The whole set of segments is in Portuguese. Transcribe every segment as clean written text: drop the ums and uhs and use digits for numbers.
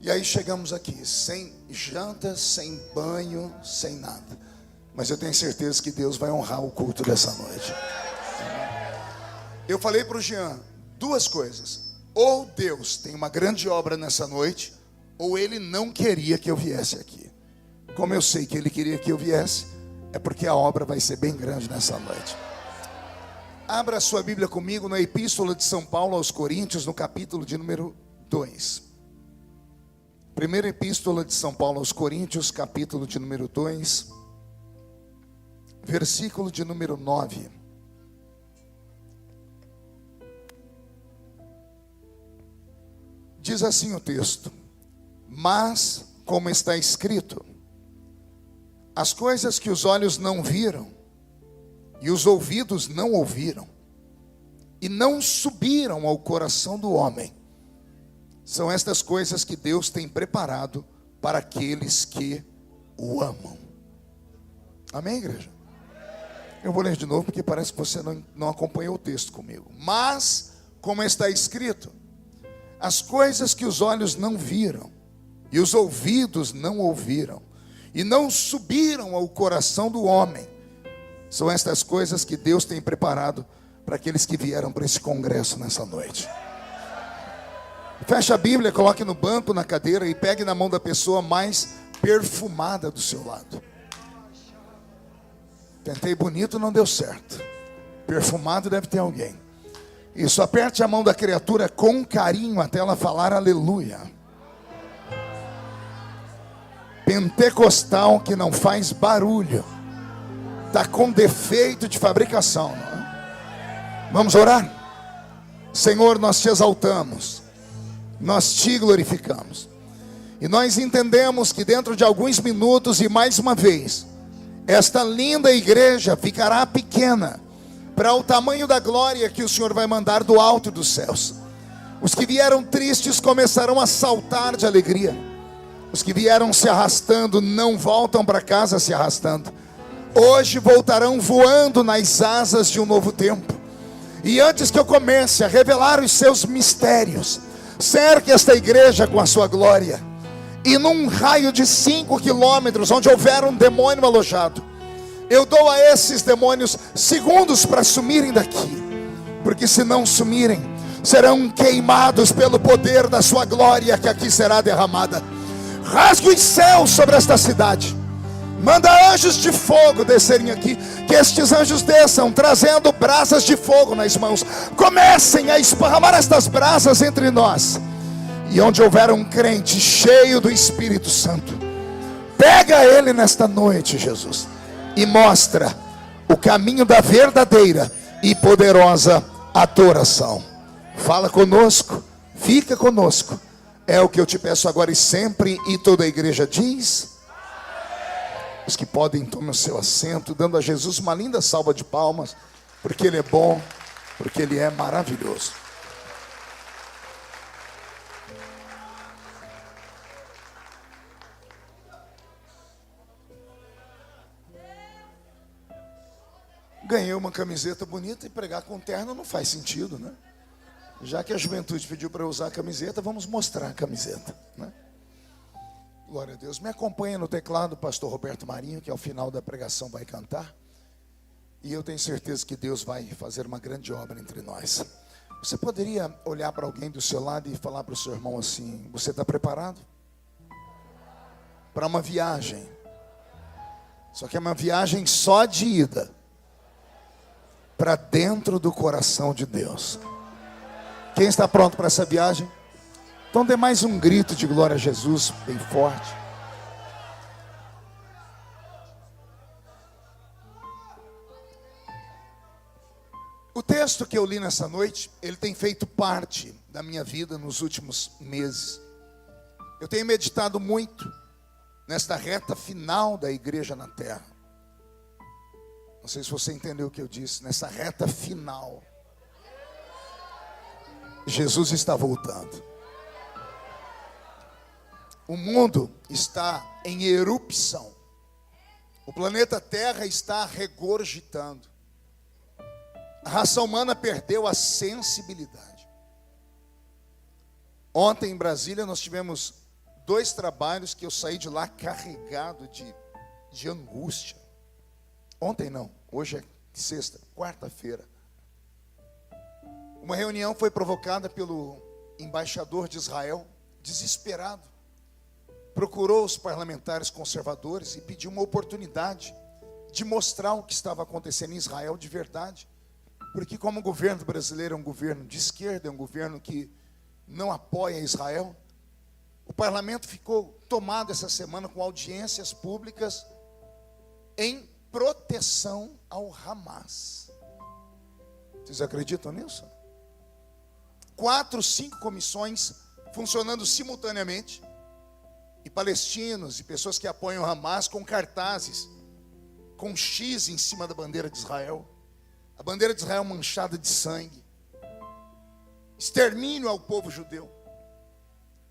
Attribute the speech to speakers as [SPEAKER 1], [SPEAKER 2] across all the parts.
[SPEAKER 1] E aí chegamos aqui, sem janta, sem banho, sem nada. Mas eu tenho certeza que Deus vai honrar o culto dessa noite. Eu falei para o Jean duas coisas: ou Deus tem uma grande obra nessa noite, ou Ele não queria que eu viesse aqui. Como eu sei que Ele queria que eu viesse, é porque a obra vai ser bem grande nessa noite. Abra a sua Bíblia comigo na Epístola de São Paulo aos Coríntios, no capítulo de número 2. Primeira Epístola de São Paulo aos Coríntios, capítulo de número 2, versículo de número 9. Diz assim o texto: mas, como está escrito, as coisas que os olhos não viram, e os ouvidos não ouviram, e não subiram ao coração do homem, são estas coisas que Deus tem preparado para aqueles que o amam. Amém, igreja? Eu vou ler de novo porque parece que você não acompanhou o texto comigo. Mas, como está escrito, as coisas que os olhos não viram, e os ouvidos não ouviram, e não subiram ao coração do homem, são estas coisas que Deus tem preparado para aqueles que vieram para esse congresso nessa noite. Feche a Bíblia, coloque no banco, na cadeira, e pegue na mão da pessoa mais perfumada do seu lado. Tentei bonito, não deu certo. Perfumado deve ter alguém. Isso, aperte a mão da criatura com carinho até ela falar aleluia. Pentecostal que não faz barulho, está com defeito de fabricação, não é? Vamos orar? Senhor, nós te exaltamos, nós te glorificamos, e nós entendemos que dentro de alguns minutos, e mais uma vez, esta linda igreja ficará pequena para o tamanho da glória que o Senhor vai mandar do alto dos céus. Os que vieram tristes começarão a saltar de alegria. Os que vieram se arrastando não voltam para casa se arrastando. Hoje voltarão voando nas asas de um novo tempo. E antes que eu comece a revelar os seus mistérios, cerque esta igreja com a sua glória. E num raio de 5 quilômetros, onde houver um demônio alojado, eu dou a esses demônios segundos para sumirem daqui. Porque se não sumirem, serão queimados pelo poder da sua glória que aqui será derramada. Rasgue os céus sobre esta cidade. Manda anjos de fogo descerem aqui. Que estes anjos desçam trazendo brasas de fogo nas mãos. Comecem a esparramar estas brasas entre nós. E onde houver um crente cheio do Espírito Santo, pega ele nesta noite, Jesus, e mostra o caminho da verdadeira e poderosa adoração. Fala conosco, fica conosco. É o que eu te peço agora e sempre. E toda a igreja diz: os que podem, tomem o seu assento, dando a Jesus uma linda salva de palmas, porque Ele é bom, porque Ele é maravilhoso. Ganhei uma camiseta bonita e pregar com terno não faz sentido, né? Já que a juventude pediu para eu usar a camiseta, vamos mostrar a camiseta, né? Glória a Deus. Me acompanha no teclado o pastor Roberto Marinho, que ao final da pregação vai cantar. E eu tenho certeza que Deus vai fazer uma grande obra entre nós. Você poderia olhar para alguém do seu lado e falar para o seu irmão assim: você está preparado para uma viagem? Só que é uma viagem só de ida para dentro do coração de Deus. Quem está pronto para essa viagem? Então dê mais um grito de glória a Jesus, bem forte. O texto que eu li nessa noite, ele tem feito parte da minha vida nos últimos meses. Eu tenho meditado muito nesta reta final da igreja na terra. Não sei se você entendeu o que eu disse. Nessa reta final, Jesus está voltando. O mundo está em erupção. O planeta Terra está regurgitando. A raça humana perdeu a sensibilidade. Ontem em Brasília nós tivemos 2 trabalhos que eu saí de lá carregado de angústia. Ontem não, hoje é sexta, quarta-feira. Uma reunião foi provocada pelo embaixador de Israel, desesperado. Procurou os parlamentares conservadores e pediu uma oportunidade de mostrar o que estava acontecendo em Israel de verdade. Porque como o governo brasileiro é um governo de esquerda, é um governo que não apoia Israel, o parlamento ficou tomado essa semana com audiências públicas em proteção ao Hamas. Vocês acreditam nisso? 4, 5 comissões funcionando simultaneamente, e palestinos e pessoas que apoiam o Hamas com cartazes, com X em cima da bandeira de Israel, a bandeira de Israel manchada de sangue, extermínio ao povo judeu.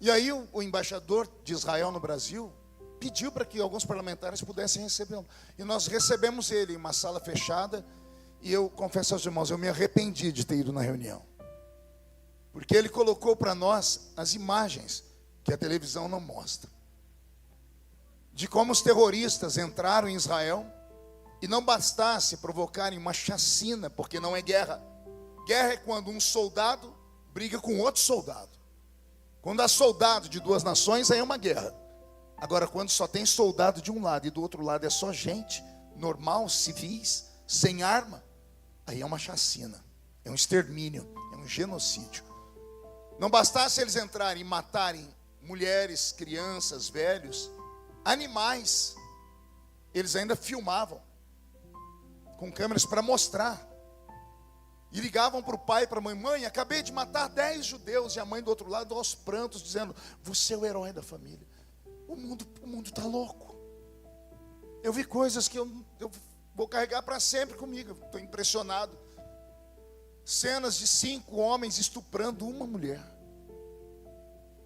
[SPEAKER 1] E aí o embaixador de Israel no Brasil pediu para que alguns parlamentares pudessem recebê-lo, e nós recebemos ele em uma sala fechada, e eu confesso aos irmãos, eu me arrependi de ter ido na reunião, porque ele colocou para nós as imagens que a televisão não mostra, de como os terroristas entraram em Israel, e não bastasse provocarem uma chacina, porque não é guerra. Guerra é quando um soldado briga com outro soldado. Quando há soldado de 2 nações, aí é uma guerra. Agora, quando só tem soldado de um lado e do outro lado é só gente normal, civis, sem arma, aí é uma chacina, é um extermínio, é um genocídio. Não bastasse eles entrarem e matarem mulheres, crianças, velhos, animais, eles ainda filmavam com câmeras para mostrar, e ligavam para o pai e para a mãe: mãe, acabei de matar 10 judeus, e a mãe do outro lado aos prantos, dizendo: você é o herói da família. O mundo está louco. Eu vi coisas que eu vou carregar para sempre comigo, estou impressionado. Cenas de 5 homens estuprando uma mulher.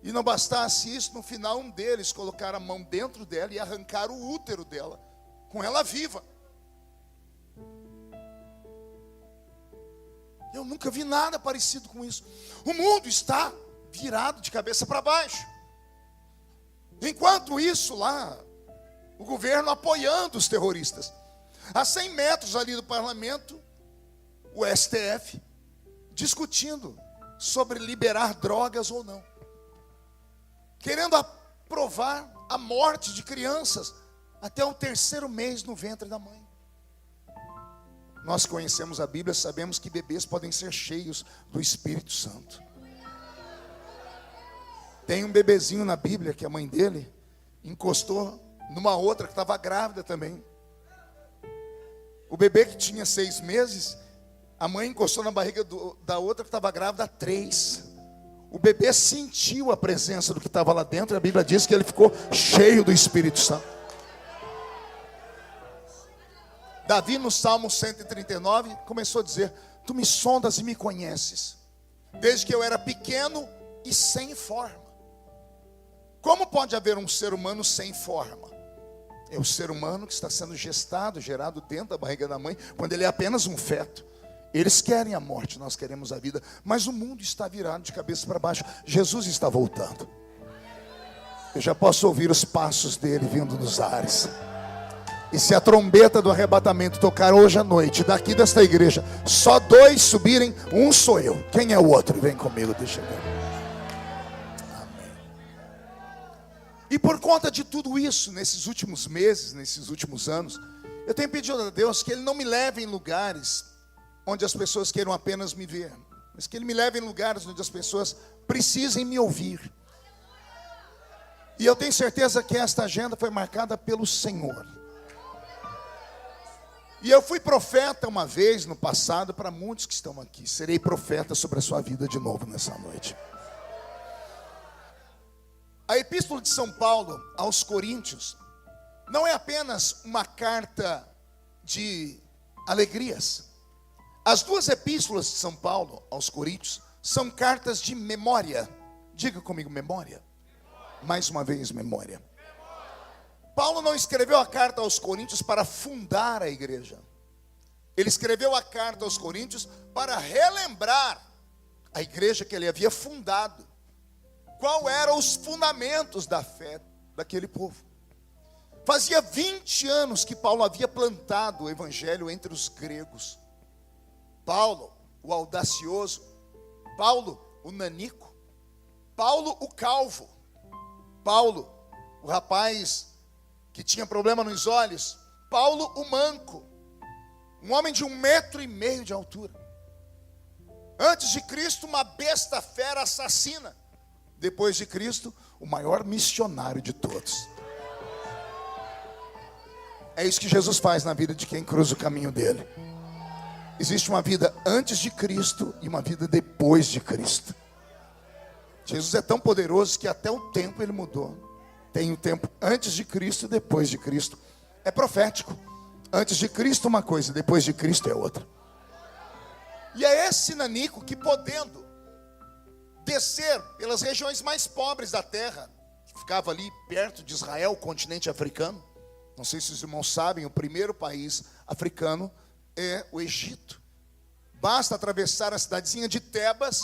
[SPEAKER 1] E não bastasse isso, no final um deles colocar a mão dentro dela e arrancar o útero dela, com ela viva. Eu nunca vi nada parecido com isso. O mundo está virado de cabeça para baixo. Enquanto isso lá, o governo apoiando os terroristas. A 100 metros ali do parlamento, o STF discutindo sobre liberar drogas ou não, querendo aprovar a morte de crianças até o 3º mês no ventre da mãe. Nós conhecemos a Bíblia, sabemos que bebês podem ser cheios do Espírito Santo. Tem um bebezinho na Bíblia que a mãe dele encostou numa outra que estava grávida também. O bebê que tinha 6 meses, a mãe encostou na barriga da outra que estava grávida há 3. O bebê sentiu a presença do que estava lá dentro, e a Bíblia diz que ele ficou cheio do Espírito Santo. Davi, no Salmo 139, começou a dizer: tu me sondas e me conheces, desde que eu era pequeno e sem forma. Como pode haver um ser humano sem forma? É o ser humano que está sendo gestado, gerado dentro da barriga da mãe, quando ele é apenas um feto. Eles querem a morte, nós queremos a vida, mas o mundo está virado de cabeça para baixo. Jesus está voltando. Eu já posso ouvir os passos dele vindo dos ares. E se a trombeta do arrebatamento tocar hoje à noite, daqui desta igreja, só 2 subirem, um sou eu. Quem é o outro? Vem comigo, deixa eu ver. Amém. E por conta de tudo isso, nesses últimos meses, nesses últimos anos, eu tenho pedido a Deus que Ele não me leve em lugares onde as pessoas queiram apenas me ver, mas que Ele me leve em lugares onde as pessoas precisem me ouvir. E eu tenho certeza que esta agenda foi marcada pelo Senhor. E eu fui profeta uma vez no passado para muitos que estão aqui. Serei profeta sobre a sua vida de novo nessa noite. A Epístola de São Paulo aos Coríntios não é apenas uma carta de alegrias. As 2 epístolas de São Paulo aos Coríntios são cartas de memória. Diga comigo, memória. Mais uma vez, memória. Paulo não escreveu a carta aos Coríntios para fundar a igreja. Ele escreveu a carta aos Coríntios para relembrar a igreja que ele havia fundado, qual eram os fundamentos da fé daquele povo. Fazia 20 anos que Paulo havia plantado o evangelho entre os gregos. Paulo, o audacioso, Paulo, o nanico, Paulo, o calvo, Paulo, o rapaz que tinha problema nos olhos, Paulo, o manco, um homem de 1,5 metro de altura. Antes de Cristo, uma besta fera assassina. Depois de Cristo, o maior missionário de todos. É isso que Jesus faz na vida de quem cruza o caminho dele. Existe uma vida antes de Cristo e uma vida depois de Cristo. Jesus é tão poderoso que até o tempo ele mudou. Tem o tempo antes de Cristo e depois de Cristo. É profético. Antes de Cristo uma coisa, depois de Cristo é outra. E é esse nanico que, podendo descer pelas regiões mais pobres da terra, que ficava ali perto de Israel, o continente africano. Não sei se os irmãos sabem, o primeiro país africano é o Egito. Basta atravessar a cidadezinha de Tebas,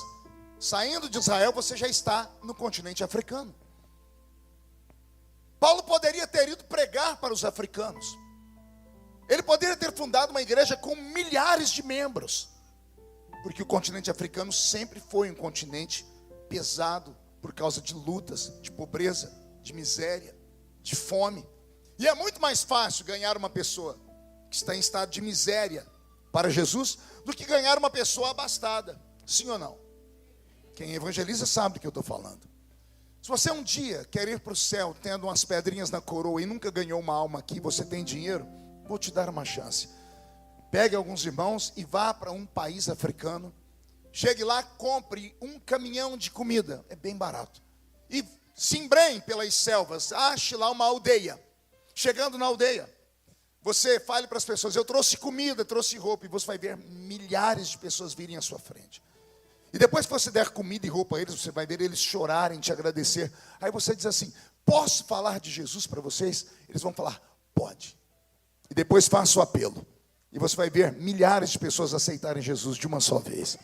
[SPEAKER 1] saindo de Israel, você já está no continente africano. Paulo poderia ter ido pregar para os africanos. Ele poderia ter fundado uma igreja com milhares de membros, porque o continente africano sempre foi um continente pesado por causa de lutas, de pobreza, de miséria, de fome. E é muito mais fácil ganhar uma pessoa que está em estado de miséria para Jesus do que ganhar uma pessoa abastada. Sim ou não? Quem evangeliza sabe do que eu estou falando. Se você um dia quer ir para o céu tendo umas pedrinhas na coroa e nunca ganhou uma alma aqui, você tem dinheiro, vou te dar uma chance. Pegue alguns irmãos e vá para um país africano. Chegue lá, compre um caminhão de comida, é bem barato. E se embrenhe pelas selvas, ache lá uma aldeia. Chegando na aldeia, você fale para as pessoas: eu trouxe comida, trouxe roupa. E você vai ver milhares de pessoas virem à sua frente. E depois que você der comida e roupa a eles, você vai ver eles chorarem, te agradecer. Aí você diz assim: posso falar de Jesus para vocês? Eles vão falar: pode. E depois faça o apelo. E você vai ver milhares de pessoas aceitarem Jesus de uma só vez.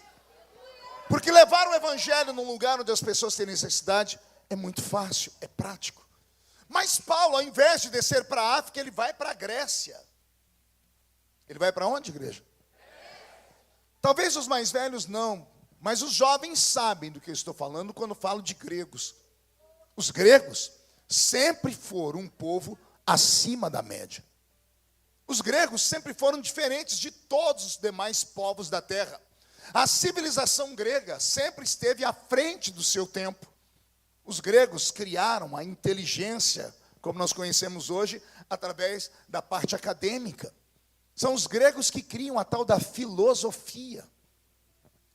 [SPEAKER 1] Porque levar o evangelho num lugar onde as pessoas têm necessidade é muito fácil, é prático. Mas Paulo, ao invés de descer para a África, ele vai para a Grécia. Ele vai para onde, igreja? Talvez os mais velhos não, mas os jovens sabem do que eu estou falando quando falo de gregos. Os gregos sempre foram um povo acima da média. Os gregos sempre foram diferentes de todos os demais povos da terra. A civilização grega sempre esteve à frente do seu tempo. Os gregos criaram a inteligência, como nós conhecemos hoje, através da parte acadêmica. São os gregos que criam a tal da filosofia.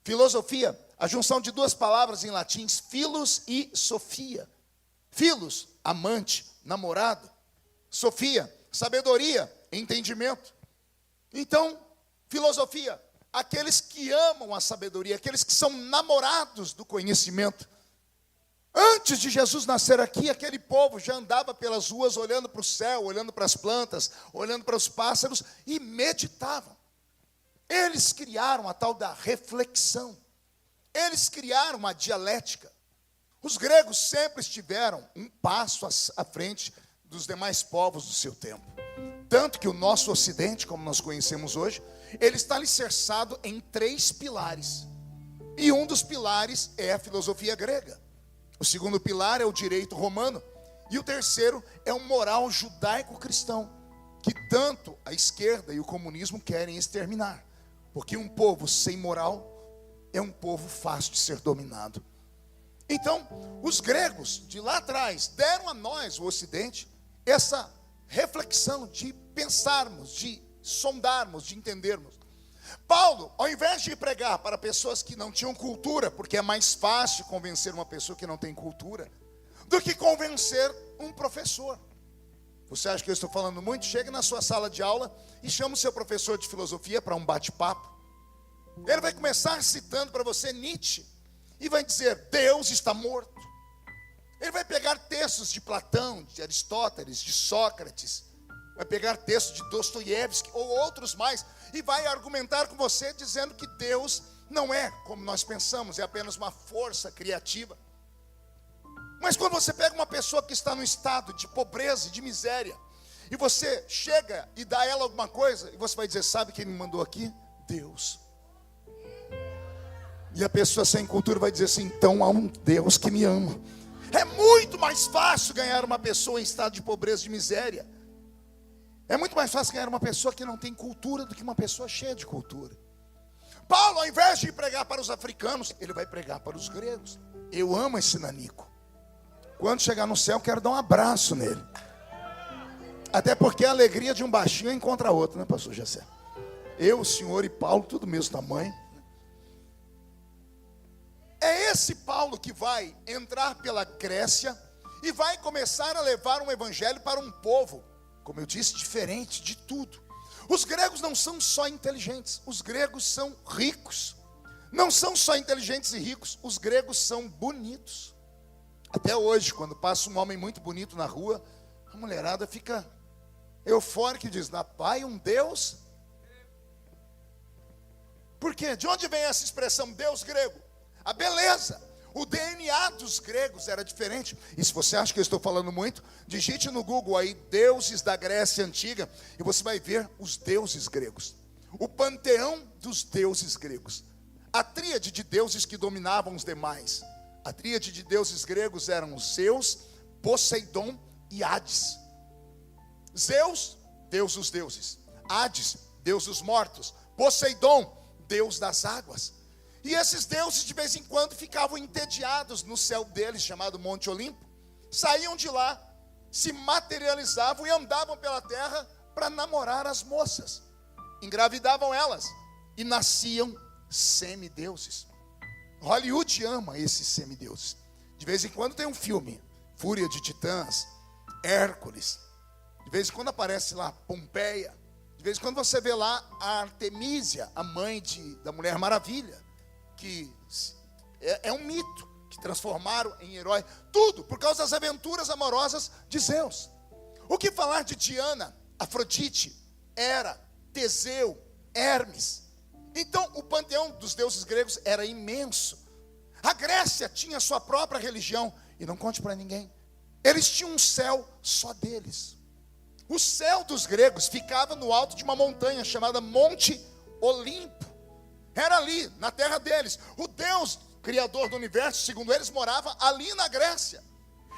[SPEAKER 1] Filosofia, a junção de duas palavras em latim, philos e sofia. Philos, amante, namorado. Sofia, sabedoria, entendimento. Então, filosofia, aqueles que amam a sabedoria, aqueles que são namorados do conhecimento. Antes de Jesus nascer aqui, aquele povo já andava pelas ruas olhando para o céu, olhando para as plantas, olhando para os pássaros e meditavam. Eles criaram a tal da reflexão. Eles criaram uma dialética. Os gregos sempre estiveram um passo à frente dos demais povos do seu tempo. Tanto que o nosso Ocidente, como nós conhecemos hoje, ele está alicerçado em 3 pilares. E um dos pilares é a filosofia grega. O segundo pilar é o direito romano. E o terceiro é o moral judaico-cristão, que tanto a esquerda e o comunismo querem exterminar. Porque um povo sem moral é um povo fácil de ser dominado. Então, os gregos de lá atrás deram a nós, o Ocidente, essa reflexão de pensarmos, de sondarmos, de entendermos. Paulo, ao invés de pregar para pessoas que não tinham cultura, porque é mais fácil convencer uma pessoa que não tem cultura, do que convencer um professor. Você acha que eu estou falando muito? Chegue na sua sala de aula e chame o seu professor de filosofia para um bate-papo. Ele vai começar citando para você Nietzsche e vai dizer: Deus está morto. Ele vai pegar textos de Platão, de Aristóteles, de Sócrates, vai pegar textos de Dostoiévski ou outros mais e vai argumentar com você dizendo que Deus não é como nós pensamos, é apenas uma força criativa. Mas quando você pega uma pessoa que está num estado de pobreza e de miséria, e você chega e dá a ela alguma coisa, e você vai dizer: sabe quem me mandou aqui? Deus. E a pessoa sem cultura vai dizer assim: então há um Deus que me ama. É muito mais fácil ganhar uma pessoa em estado de pobreza e de miséria. É muito mais fácil ganhar uma pessoa que não tem cultura do que uma pessoa cheia de cultura. Paulo, ao invés de pregar para os africanos, ele vai pregar para os gregos. Eu amo esse nanico. Quando chegar no céu, quero dar um abraço nele. Até porque a alegria de um baixinho encontra outro, né, pastor Jessé? Eu, o senhor e Paulo, tudo mesmo tamanho. É esse Paulo que vai entrar pela Grécia e vai começar a levar um evangelho para um povo, como eu disse, diferente de tudo. Os gregos não são só inteligentes, os gregos são ricos. Não são só inteligentes e ricos, os gregos são bonitos. Até hoje, quando passa um homem muito bonito na rua, a mulherada fica eufórica e diz: pai, um Deus? Por quê? De onde vem essa expressão Deus grego? A beleza. O DNA dos gregos era diferente. E se você acha que eu estou falando muito, digite no Google aí deuses da Grécia Antiga e você vai ver os deuses gregos. O panteão dos deuses gregos. A tríade de deuses que dominavam os demais. A tríade de deuses gregos eram Zeus, Poseidon e Hades. Zeus, Deus dos deuses. Hades, Deus dos mortos. Poseidon, Deus das águas. E esses deuses de vez em quando ficavam entediados no céu deles, chamado Monte Olimpo. Saíam de lá, se materializavam e andavam pela terra para namorar as moças. Engravidavam elas e nasciam semideuses. Hollywood ama esses semideuses. De vez em quando tem um filme, Fúria de Titãs, Hércules. De vez em quando aparece lá Pompeia. De vez em quando você vê lá a Artemísia, a mãe da Mulher Maravilha, que é um mito, que transformaram em herói. Tudo por causa das aventuras amorosas de Zeus. O que falar de Diana, Afrodite, Hera, Teseu, Hermes? Então o panteão dos deuses gregos era imenso. A Grécia tinha sua própria religião. E não conte para ninguém, eles tinham um céu só deles. O céu dos gregos ficava no alto de uma montanha chamada Monte Olimpo. Era ali, na terra deles. O Deus criador do universo, segundo eles, morava ali na Grécia.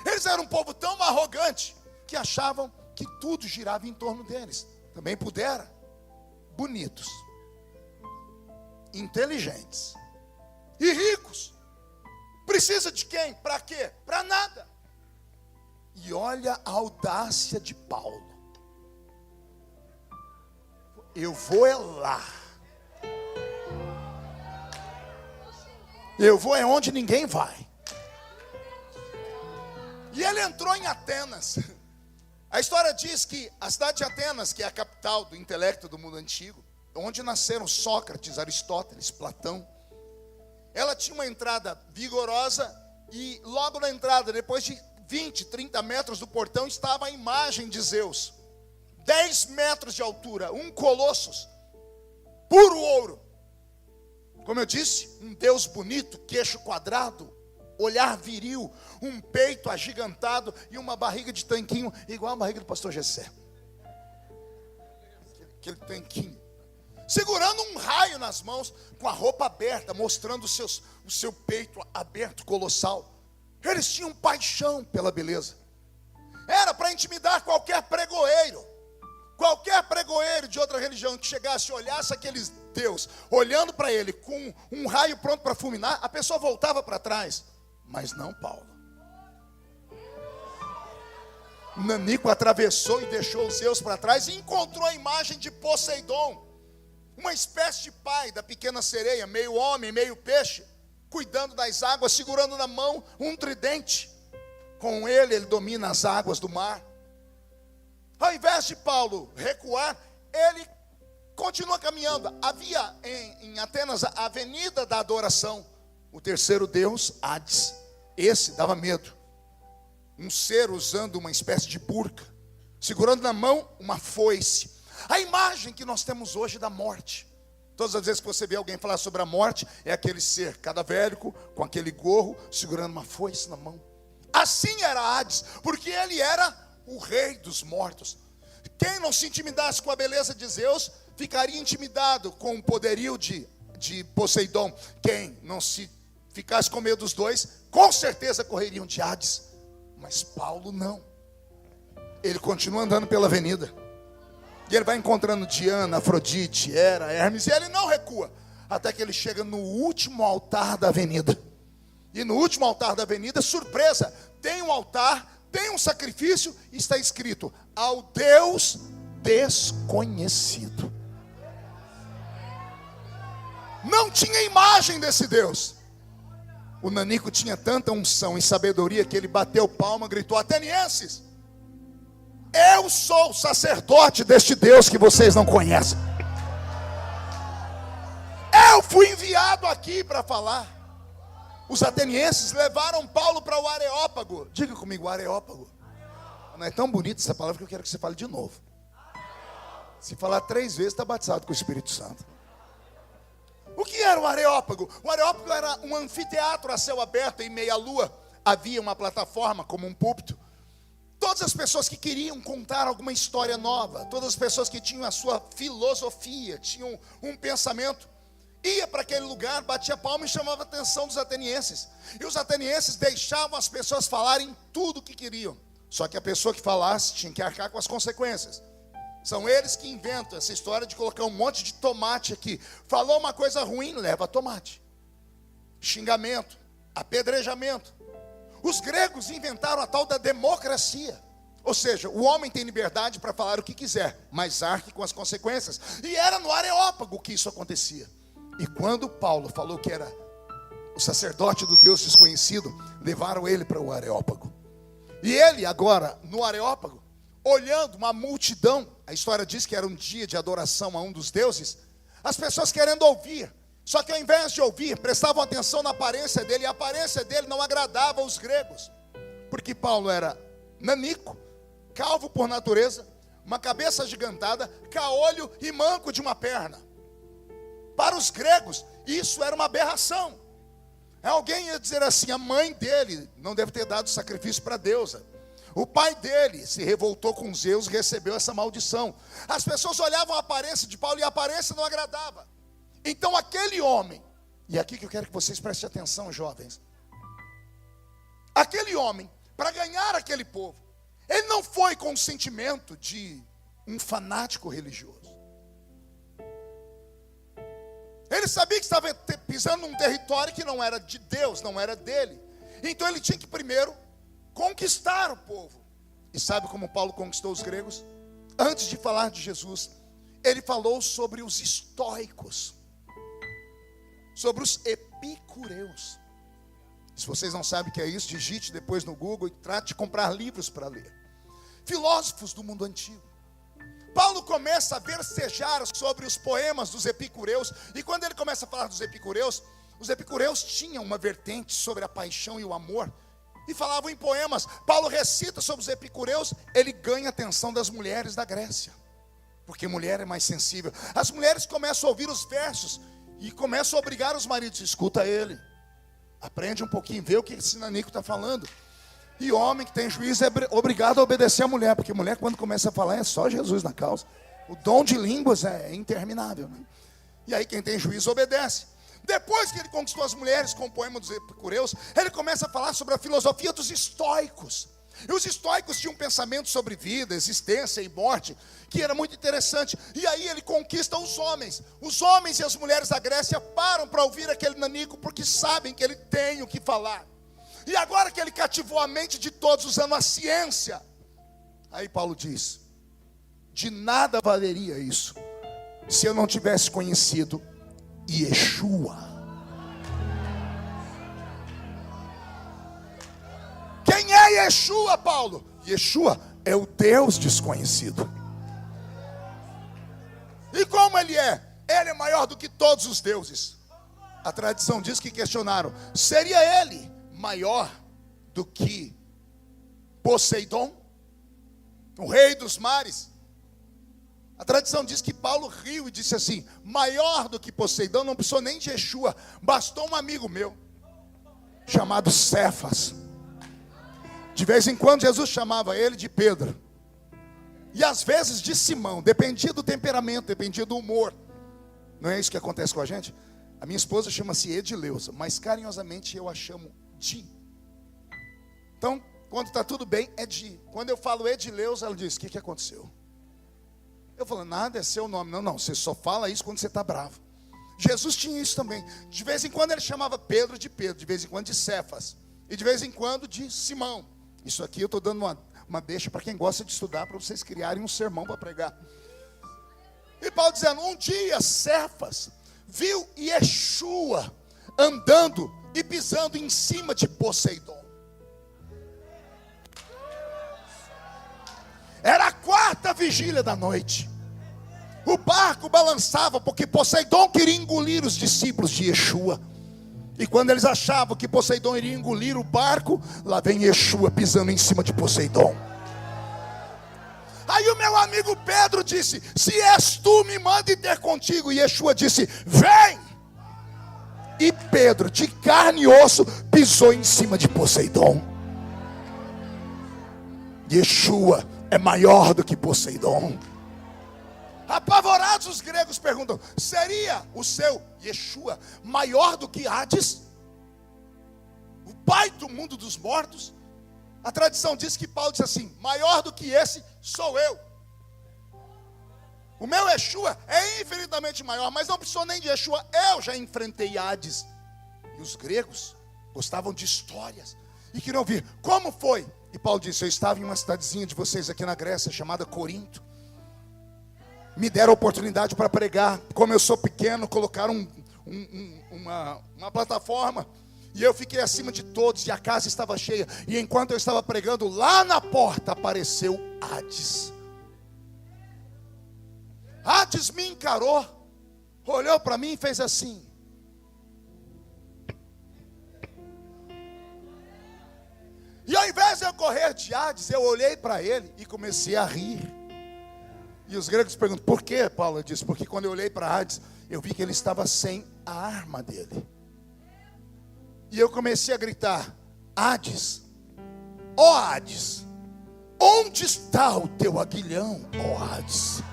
[SPEAKER 1] Eles eram um povo tão arrogante que achavam que tudo girava em torno deles. Também puderam. Bonitos, inteligentes e ricos. Precisa de quem? Para quê? Para nada. E olha a audácia de Paulo. Eu vou é lá. Eu vou é onde ninguém vai. E ele entrou em Atenas. A história diz que a cidade de Atenas, que é a capital do intelecto do mundo antigo, onde nasceram Sócrates, Aristóteles, Platão, ela tinha uma entrada vigorosa e logo na entrada, depois de 20, 30 metros do portão, estava a imagem de Zeus. 10 metros de altura, um colossus, puro ouro. Como eu disse, um Deus bonito, queixo quadrado, olhar viril, um peito agigantado e uma barriga de tanquinho, igual a barriga do pastor Jessé. Aquele tanquinho. Segurando um raio nas mãos, com a roupa aberta, mostrando o seu peito aberto, colossal. Eles tinham paixão pela beleza. Era para intimidar qualquer pregoeiro. Qualquer pregoeiro de outra religião que chegasse e olhasse aqueles Deus, olhando para ele com um raio pronto para fulminar, a pessoa voltava para trás. Mas não Paulo. Nanico atravessou e deixou os Zeus para trás e encontrou a imagem de Poseidon, uma espécie de pai da pequena sereia, meio homem, meio peixe, cuidando das águas, segurando na mão um tridente. Com ele domina as águas do mar. Ao invés de Paulo recuar, ele continua caminhando. Havia em Atenas a avenida da adoração. O terceiro deus, Hades. Esse dava medo. Um ser usando uma espécie de burca, segurando na mão uma foice. A imagem que nós temos hoje da morte. Todas as vezes que você vê alguém falar sobre a morte, é aquele ser cadavérico, com aquele gorro, segurando uma foice na mão. Assim era Hades, porque ele era o rei dos mortos. Quem não se intimidasse com a beleza de Zeus, ficaria intimidado com o poderio de Poseidon. Quem não se ficasse com medo dos dois, com certeza correriam de Hades. Mas Paulo não. Ele continua andando pela avenida. E ele vai encontrando Diana, Afrodite, Hera, Hermes. E ele não recua. Até que ele chega no último altar da avenida. E no último altar da avenida, surpresa, tem um altar, tem um sacrifício. E está escrito: ao Deus desconhecido. Não tinha imagem desse Deus. O nanico tinha tanta unção e sabedoria que ele bateu palma, gritou: atenienses, eu sou o sacerdote deste Deus que vocês não conhecem. Eu fui enviado aqui para falar. Os atenienses levaram Paulo para o Areópago. Diga comigo, Areópago. Não é tão bonita essa palavra que eu quero que você fale de novo. Se falar 3 vezes, está batizado com o Espírito Santo. O que era o Areópago? O Areópago era um anfiteatro a céu aberto em meia-lua. Havia uma plataforma como um púlpito. Todas as pessoas que queriam contar alguma história nova, todas as pessoas que tinham a sua filosofia, tinham um pensamento, ia para aquele lugar, batia palma e chamava a atenção dos atenienses. E os atenienses deixavam as pessoas falarem tudo o que queriam. Só que a pessoa que falasse tinha que arcar com as consequências. São eles que inventam essa história de colocar um monte de tomate aqui. Falou uma coisa ruim, leva tomate. Xingamento, apedrejamento. Os gregos inventaram a tal da democracia. Ou seja, o homem tem liberdade para falar o que quiser, mas arque com as consequências. E era no Areópago que isso acontecia. E quando Paulo falou que era o sacerdote do Deus desconhecido, levaram ele para o Areópago. E ele agora, no Areópago, olhando uma multidão, a história diz que era um dia de adoração a um dos deuses, as pessoas querendo ouvir, só que ao invés de ouvir, prestavam atenção na aparência dele, e a aparência dele não agradava aos gregos, porque Paulo era nanico, calvo por natureza, uma cabeça agigantada, caolho e manco de uma perna. Para os gregos, isso era uma aberração. Alguém ia dizer assim: a mãe dele não deve ter dado sacrifício para a deusa. O pai dele se revoltou com Zeus e recebeu essa maldição. As pessoas olhavam a aparência de Paulo e a aparência não agradava. Então aquele homem, e aqui que eu quero que vocês prestem atenção, jovens. Aquele homem, para ganhar aquele povo, ele não foi com o sentimento de um fanático religioso. Ele sabia que estava pisando num território que não era de Deus, não era dele. Então ele tinha que primeiro conquistar o povo. E sabe como Paulo conquistou os gregos? Antes de falar de Jesus, ele falou sobre os estoicos, sobre os epicureus. Se vocês não sabem o que é isso, digite depois no Google e trate de comprar livros para ler. Filósofos do mundo antigo. Paulo começa a versejar sobre os poemas dos epicureus. E quando ele começa a falar dos epicureus, os epicureus tinham uma vertente sobre a paixão e o amor, e falavam em poemas. Paulo recita sobre os epicureus. Ele ganha a atenção das mulheres da Grécia, porque mulher é mais sensível. As mulheres começam a ouvir os versos e começam a obrigar os maridos: escuta ele, aprende um pouquinho, vê o que esse nanico está falando. E homem que tem juízo é obrigado a obedecer a mulher, porque mulher, quando começa a falar, é só Jesus na causa. O dom de línguas é interminável, né? E aí quem tem juízo obedece. Depois que ele conquistou as mulheres com o poema dos epicureus, ele começa a falar sobre a filosofia dos estoicos. E os estoicos tinham um pensamento sobre vida, existência e morte, que era muito interessante. E aí ele conquista os homens. Os homens e as mulheres da Grécia param para ouvir aquele nanico, porque sabem que ele tem o que falar. E agora que ele cativou a mente de todos usando a ciência, aí Paulo diz: de nada valeria isso se eu não tivesse conhecido Yeshua. Quem é Yeshua, Paulo? Yeshua é o Deus desconhecido. E como ele é? Ele é maior do que todos os deuses. A tradição diz que questionaram: seria ele maior do que Poseidon, o rei dos mares? A tradição diz que Paulo riu e disse assim: maior do que Poseidon não precisou nem de Yeshua, bastou um amigo meu chamado Cefas. De vez em quando Jesus chamava ele de Pedro. E às vezes de Simão, dependia do temperamento, dependia do humor. Não é isso que acontece com a gente? A minha esposa chama-se Edileuza, mas carinhosamente eu a chamo Di. Então, quando está tudo bem, é Di. Quando eu falo Edileuza, ela diz: o que aconteceu? Eu falo: nada, é seu nome. Não, você só fala isso quando você está bravo. Jesus tinha isso também. De vez em quando ele chamava Pedro, de vez em quando de Cefas, e de vez em quando de Simão. Isso aqui eu estou dando uma deixa para quem gosta de estudar, para vocês criarem um sermão para pregar. E Paulo dizendo: um dia Cefas viu Yeshua andando e pisando em cima de Poseidon. Era a quarta vigília da noite. O barco balançava porque Poseidon queria engolir os discípulos de Yeshua. E quando eles achavam que Poseidon iria engolir o barco, lá vem Yeshua pisando em cima de Poseidon. Aí o meu amigo Pedro disse: se és tu, me manda ir ter contigo. E Yeshua disse: vem. E Pedro, de carne e osso, pisou em cima de Poseidon. Yeshua é maior do que Poseidon. Apavorados, os gregos perguntam: seria o seu Yeshua maior do que Hades, o pai do mundo dos mortos? A tradição diz que Paulo diz assim: maior do que esse sou eu. O meu Yeshua é infinitamente maior, mas não precisou nem de Yeshua, eu já enfrentei Hades. E os gregos gostavam de histórias e queriam ouvir: como foi? E Paulo disse: eu estava em uma cidadezinha de vocês aqui na Grécia, chamada Corinto. Me deram oportunidade para pregar. Como eu sou pequeno, colocaram uma plataforma, e eu fiquei acima de todos, e a casa estava cheia. E enquanto eu estava pregando, lá na porta apareceu Hades. Hades me encarou, olhou para mim e fez assim. E ao invés de eu correr de Hades, eu olhei para ele e comecei a rir. E os gregos perguntam: por quê, Paulo? Eu disse: porque quando eu olhei para Hades, eu vi que ele estava sem a arma dele. E eu comecei a gritar: Hades, ó Hades, onde está o teu aguilhão, ó Hades?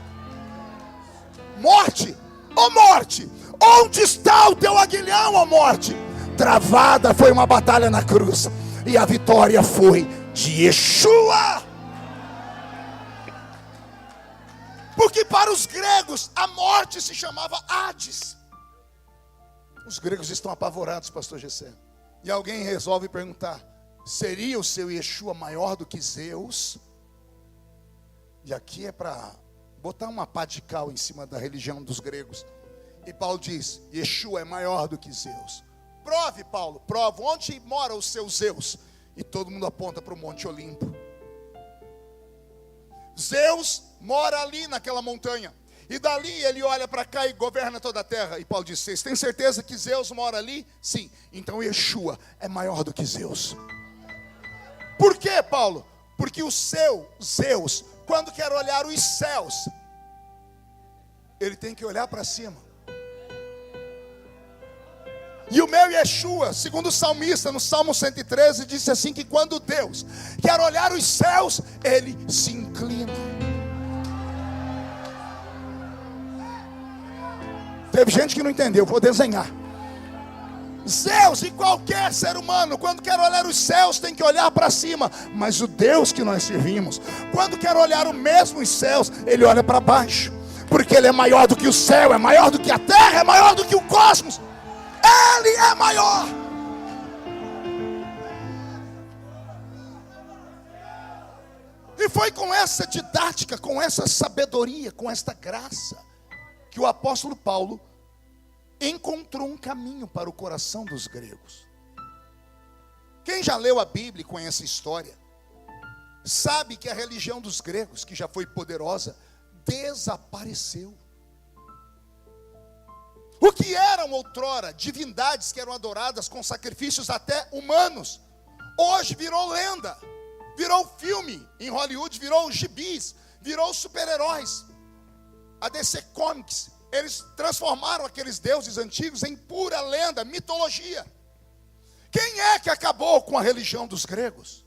[SPEAKER 1] Morte, ó morte, onde está o teu aguilhão, ó morte? Travada foi uma batalha na cruz, e a vitória foi de Yeshua. Porque para os gregos a morte se chamava Hades. Os gregos estão apavorados, pastor Gessé. E alguém resolve perguntar: seria o seu Yeshua maior do que Zeus? E aqui é para botar uma pá de cal em cima da religião dos gregos. E Paulo diz: Yeshua é maior do que Zeus. Prove, Paulo, prova. Onde mora o seu Zeus? E todo mundo aponta para o Monte Olimpo. Zeus mora ali naquela montanha. E dali ele olha para cá e governa toda a terra. E Paulo diz: vocês têm certeza que Zeus mora ali? Sim. Então Yeshua é maior do que Zeus. Por quê, Paulo? Porque o seu Zeus, quando quer olhar os céus, ele tem que olhar para cima. E o meu Yeshua, segundo o salmista, no Salmo 113, disse assim: que quando Deus quer olhar os céus, ele se inclina. Teve gente que não entendeu, vou desenhar. Zeus e qualquer ser humano, quando quer olhar os céus, tem que olhar para cima. Mas o Deus que nós servimos, quando quer olhar o mesmo os céus, ele olha para baixo. Porque ele é maior do que o céu, é maior do que a terra, é maior do que o cosmos. Ele é maior. E foi com essa didática, com essa sabedoria, com esta graça, que o apóstolo Paulo encontrou um caminho para o coração dos gregos. Quem já leu a Bíblia e conhece a história, sabe que a religião dos gregos, que já foi poderosa, desapareceu. O que eram outrora divindades que eram adoradas com sacrifícios até humanos, hoje virou lenda, virou filme em Hollywood, virou gibis, virou super-heróis. A DC Comics, eles transformaram aqueles deuses antigos em pura lenda, mitologia. Quem é que acabou com a religião dos gregos?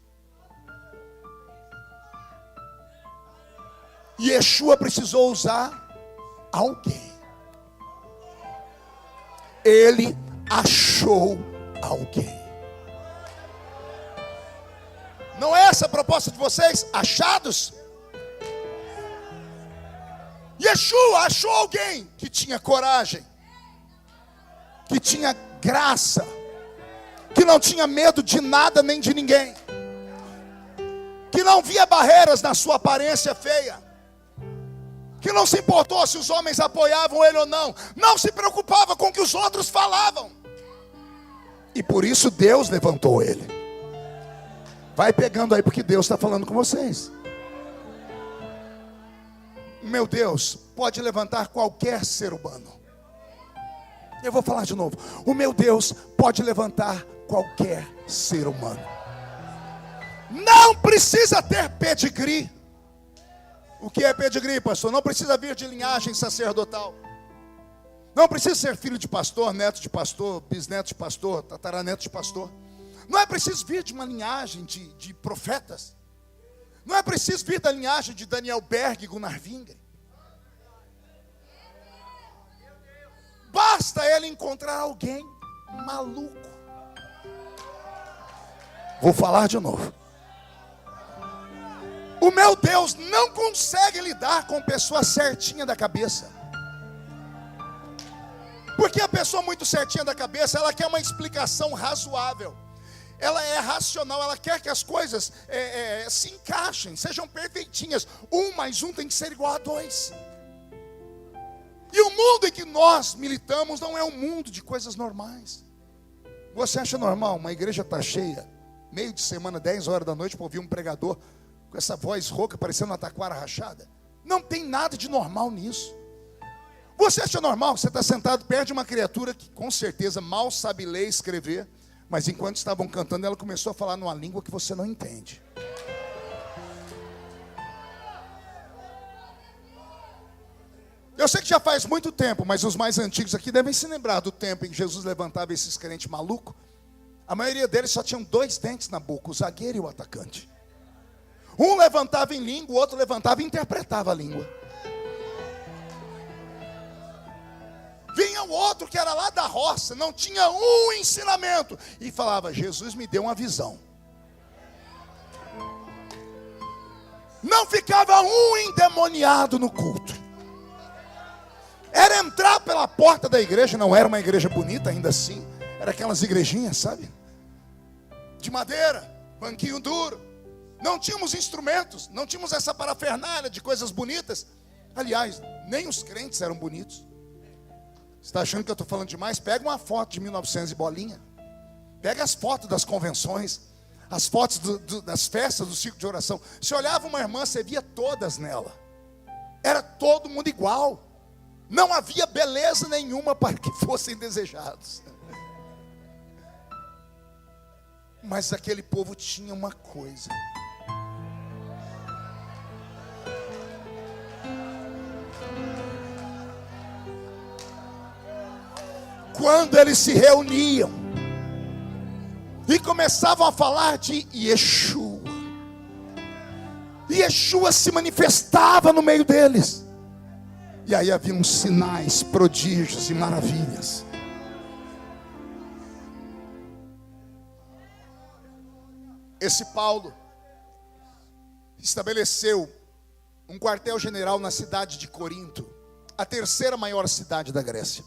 [SPEAKER 1] Yeshua precisou usar alguém. Ele achou alguém. Não é essa a proposta de vocês? Achados? Yeshua achou alguém que tinha coragem, que tinha graça, que não tinha medo de nada nem de ninguém, que não via barreiras na sua aparência feia, que não se importou se os homens apoiavam ele ou não, não se preocupava com o que os outros falavam, e por isso Deus levantou ele. Vai pegando aí, porque Deus está falando com vocês. Meu Deus pode levantar qualquer ser humano. Eu vou falar de novo. O meu Deus pode levantar qualquer ser humano. Não precisa ter pedigree. O que é pedigree, pastor? Não precisa vir de linhagem sacerdotal. Não precisa ser filho de pastor, neto de pastor, bisneto de pastor, tataraneto de pastor. Não é preciso vir de uma linhagem de profetas. Não é preciso vir da linhagem de Daniel Berg e Gunnar Wingren. Basta ele encontrar alguém maluco. Vou falar de novo. O meu Deus não consegue lidar com pessoa certinha da cabeça. Porque a pessoa muito certinha da cabeça, ela quer uma explicação razoável. Ela é racional, ela quer que as coisas se encaixem, sejam perfeitinhas. 1 mais 1 tem que ser igual a 2. E o mundo em que nós militamos não é um mundo de coisas normais. Você acha normal uma igreja está cheia, meio de semana, 10 horas da noite, para ouvir um pregador com essa voz rouca, parecendo uma taquara rachada? Não tem nada de normal nisso. Você acha normal que você está sentado perto de uma criatura que com certeza mal sabe ler e escrever, mas enquanto estavam cantando, ela começou a falar numa língua que você não entende. Eu sei que já faz muito tempo, mas os mais antigos aqui devem se lembrar do tempo em que Jesus levantava esses crentes malucos. A maioria deles só tinham 2 dentes na boca, o zagueiro e o atacante. Um levantava em língua, o outro levantava e interpretava a língua. Vinha o outro que era lá da roça, não tinha um ensinamento, e falava: Jesus me deu uma visão. Não ficava um endemoniado no culto. Era entrar pela porta da igreja, não era uma igreja bonita ainda assim, era aquelas igrejinhas, sabe? De madeira, banquinho duro. Não tínhamos instrumentos, não tínhamos essa parafernália de coisas bonitas. Aliás, nem os crentes eram bonitos. Você está achando que eu estou falando demais? Pega uma foto de 1900 e bolinha. Pega as fotos das convenções, as fotos das festas do círculo de oração. Você olhava uma irmã, você via todas nela. Era todo mundo igual. Não havia beleza nenhuma para que fossem desejados. Mas aquele povo tinha uma coisa. Quando eles se reuniam e começavam a falar de Yeshua, Yeshua se manifestava no meio deles. E aí haviam sinais, prodígios e maravilhas. Esse Paulo estabeleceu um quartel-general na cidade de Corinto, a 3ª maior cidade da Grécia.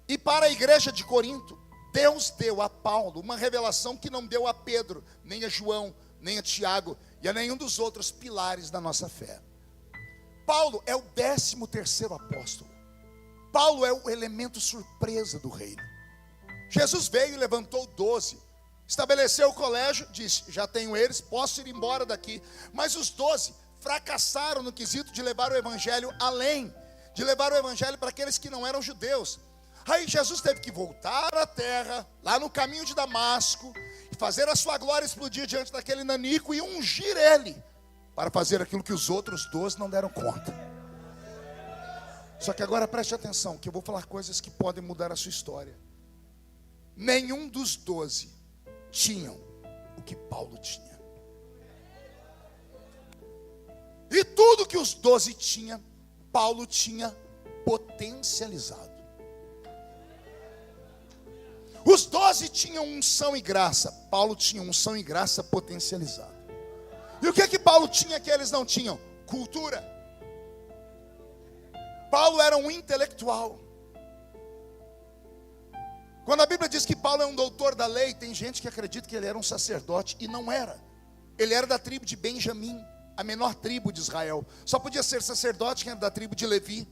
[SPEAKER 1] E para a igreja de Corinto, Deus deu a Paulo uma revelação que não deu a Pedro, nem a João, nem a Tiago e a nenhum dos outros pilares da nossa fé. Paulo é o 13º apóstolo. Paulo é o elemento surpresa do reino. Jesus veio e levantou 12, estabeleceu o colégio, disse: já tenho eles, posso ir embora daqui. Mas os 12 fracassaram no quesito de levar o evangelho além, de levar o evangelho para aqueles que não eram judeus. Aí Jesus teve que voltar à terra, lá no caminho de Damasco, e fazer a sua glória explodir diante daquele nanico e ungir ele, para fazer aquilo que os outros 12 não deram conta. Só que agora preste atenção, que eu vou falar coisas que podem mudar a sua história. Nenhum dos 12 tinham o que Paulo tinha. E tudo que os 12 tinham, Paulo tinha potencializado. Os 12 tinham unção e graça, Paulo tinha unção e graça potencializada. E o que Paulo tinha que eles não tinham? Cultura. Paulo era um intelectual. Quando a Bíblia diz que Paulo é um doutor da lei, tem gente que acredita que ele era um sacerdote, e não era. Ele era da tribo de Benjamim, a menor tribo de Israel. Só podia ser sacerdote quem era da tribo de Levi.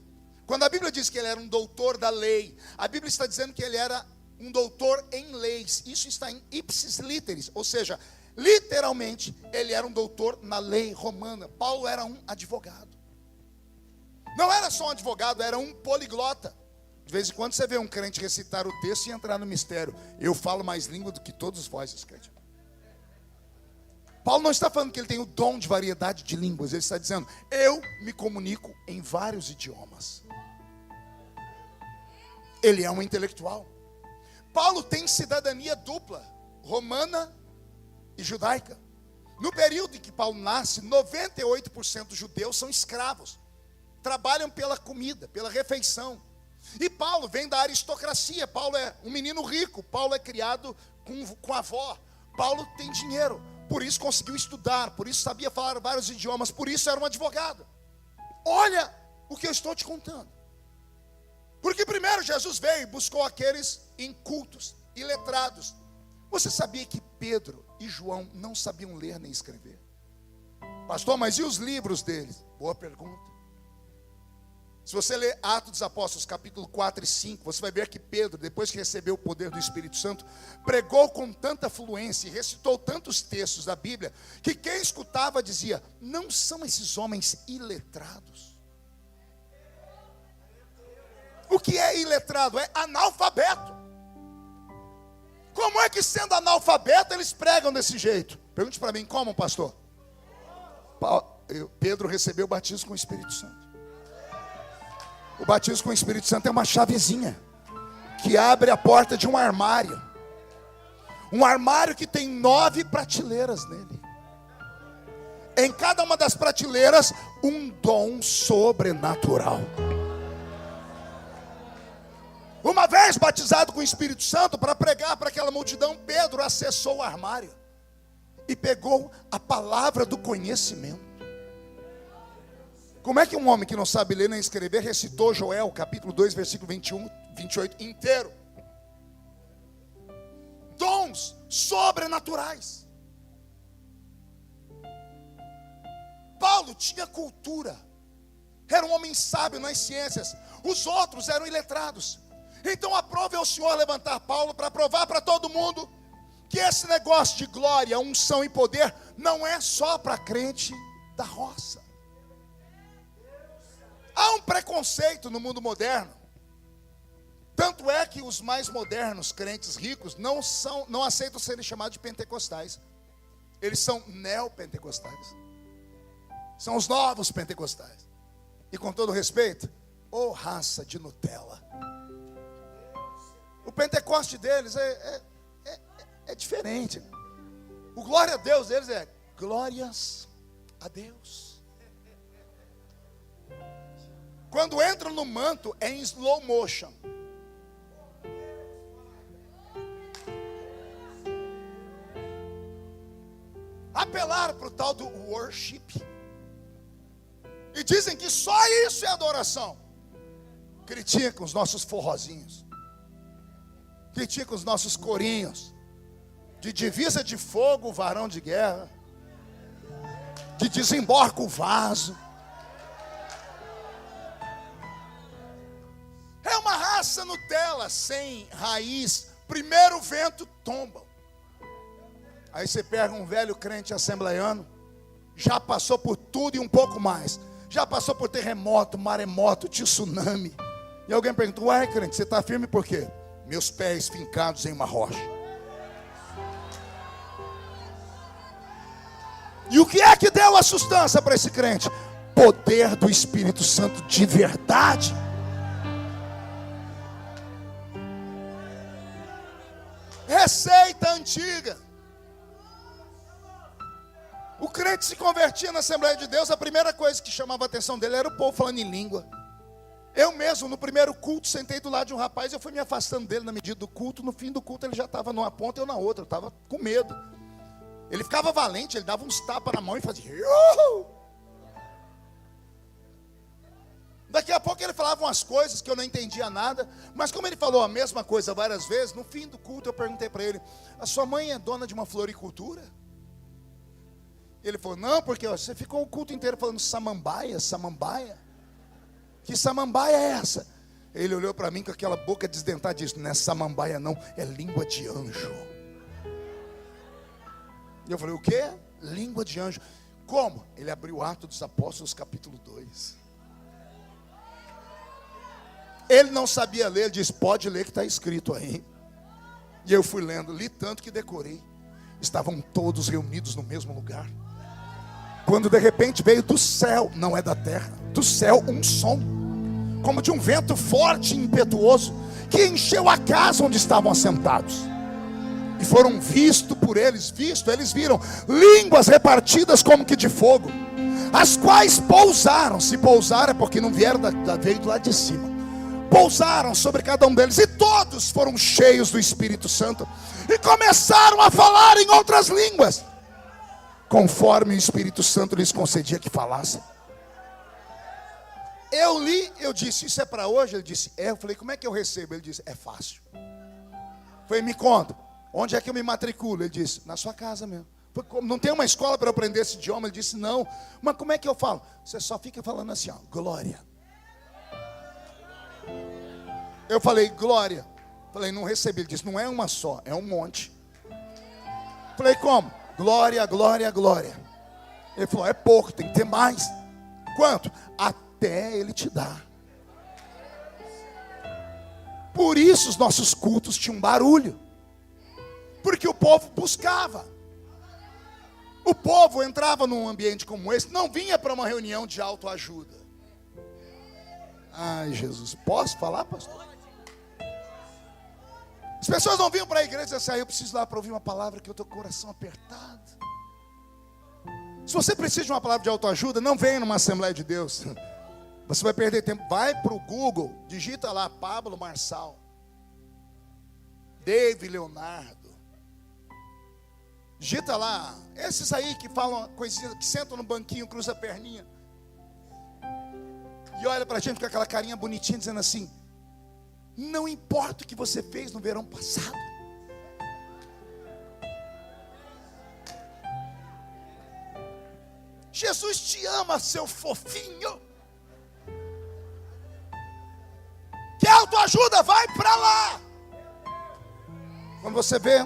[SPEAKER 1] Quando a Bíblia diz que ele era um doutor da lei, a Bíblia está dizendo que ele era um doutor em leis. Isso está em ipsis literis, ou seja, literalmente ele era um doutor na lei romana. Paulo era um advogado. Não era só um advogado, era um poliglota. De vez em quando você vê um crente recitar o texto e entrar no mistério. Eu falo mais língua do que todos vós, crente. Paulo não está falando que ele tem o dom de variedade de línguas. Ele está dizendo, eu me comunico em vários idiomas. Ele é um intelectual. Paulo tem cidadania dupla, romana e judaica. No período em que Paulo nasce, 98% dos judeus são escravos. Trabalham pela comida, pela refeição. E Paulo vem da aristocracia. Paulo é um menino rico. Paulo é criado com a avó. Paulo tem dinheiro. Por isso conseguiu estudar. Por isso sabia falar vários idiomas. Por isso era um advogado. Olha o que eu estou te contando. Porque primeiro Jesus veio e buscou aqueles incultos, iletrados. Você sabia que Pedro e João não sabiam ler nem escrever? Pastor, mas e os livros deles? Boa pergunta. Se você ler Atos dos Apóstolos, capítulo 4 e 5, você vai ver que Pedro, depois que recebeu o poder do Espírito Santo, pregou com tanta fluência e recitou tantos textos da Bíblia, que quem escutava dizia, não são esses homens iletrados? O que é iletrado? É analfabeto. Como é que sendo analfabeto eles pregam desse jeito? Pergunte para mim, como, pastor? Pedro recebeu o batismo com o Espírito Santo. O batismo com o Espírito Santo é uma chavezinha que abre a porta de um armário. Um armário que tem 9 prateleiras nele. Em cada uma das prateleiras, um dom sobrenatural. Uma vez batizado com o Espírito Santo para pregar para aquela multidão, Pedro acessou o armário e pegou a palavra do conhecimento. Como é que um homem que não sabe ler nem escrever recitou Joel, capítulo 2, versículo 21, 28 inteiro? Dons sobrenaturais. Paulo tinha cultura. Era um homem sábio nas ciências. Os outros eram iletrados. Então aprove ao Senhor levantar Paulo para provar para todo mundo que esse negócio de glória, unção e poder não é só para crente da roça. Há um preconceito no mundo moderno. Tanto é que os mais modernos, crentes ricos, não aceitam serem chamados de pentecostais. Eles são neopentecostais. São os novos pentecostais. E com todo respeito, ô raça de Nutella. O Pentecoste deles é diferente. O glória a Deus deles é glórias a Deus. Quando entram no manto é em slow motion. Apelar para o tal do worship. E dizem que só isso é adoração. Criticam os nossos forrozinhos. Criticam os nossos corinhos. De divisa de fogo, varão de guerra. De desembarca o vaso. É uma raça Nutella, sem raiz. Primeiro vento tomba. Aí você pega um velho crente assembleiano, já passou por tudo e um pouco mais. Já passou por terremoto, maremoto, tsunami. E alguém pergunta, uai crente, você está firme por quê? Meus pés fincados em uma rocha. E o que é que deu a sustância para esse crente? Poder do Espírito Santo de verdade. Receita antiga. O crente se convertia na Assembleia de Deus, a primeira coisa que chamava a atenção dele era o povo falando em língua. Eu mesmo, no primeiro culto, sentei do lado de um rapaz, eu fui me afastando dele na medida do culto. No fim do culto ele já estava numa ponta e eu na outra, eu estava com medo. Ele ficava valente, ele dava uns tapas na mão e fazia... Daqui a pouco ele falava umas coisas que eu não entendia nada, mas como ele falou a mesma coisa várias vezes, no fim do culto eu perguntei para ele: a sua mãe é dona de uma floricultura? Ele falou: não, porque você ficou o culto inteiro falando samambaia, samambaia. Que samambaia é essa? Ele olhou para mim com aquela boca desdentada e disse: não é samambaia não, é língua de anjo. E eu falei: o quê? Língua de anjo. Como? Ele abriu Atos dos Apóstolos capítulo 2. Ele não sabia ler, ele disse: pode ler que está escrito aí. E eu fui lendo, li tanto que decorei. Estavam todos reunidos no mesmo lugar. Quando de repente veio do céu, não é da terra, do céu um som, como de um vento forte e impetuoso, que encheu a casa onde estavam assentados. E foram vistos por eles, eles viram línguas repartidas como que de fogo, as quais pousaram. Se pousaram é porque não vieram veio do lado de cima. Pousaram sobre cada um deles, e todos foram cheios do Espírito Santo, e começaram a falar em outras línguas, conforme o Espírito Santo lhes concedia que falassem. Eu li, eu disse: isso é para hoje? Ele disse: é. Eu falei: como é que eu recebo? Ele disse: é fácil. Eu falei: me conta, onde é que eu me matriculo? Ele disse: na sua casa mesmo. Eu falei: não tem uma escola para eu aprender esse idioma? Ele disse: não. Mas como é que eu falo? Você só fica falando assim, ó, glória. Eu falei: glória. Falei: não recebi. Ele disse: não é uma só, é um monte. Falei: como? Glória, glória, glória. Ele falou: é pouco, tem que ter mais. Quanto? Até ele te dar. Por isso os nossos cultos tinham barulho, porque o povo buscava. O povo entrava num ambiente como esse, não vinha para uma reunião de autoajuda. Ai, Jesus, posso falar, pastor? As pessoas não vinham para a igreja e diziam assim: eu preciso ir lá para ouvir uma palavra que eu estou com o coração apertado. Se você precisa de uma palavra de autoajuda, não venha numa Assembleia de Deus. Você vai perder tempo. Vai para o Google, digita lá Pablo Marçal, David Leonardo. Digita lá, esses aí que falam coisinha, que sentam no banquinho, cruzam a perninha e olha para a gente com aquela carinha bonitinha, dizendo assim: não importa o que você fez no verão passado, Jesus te ama, seu fofinho. Que autoajuda, vai para lá. Quando você vê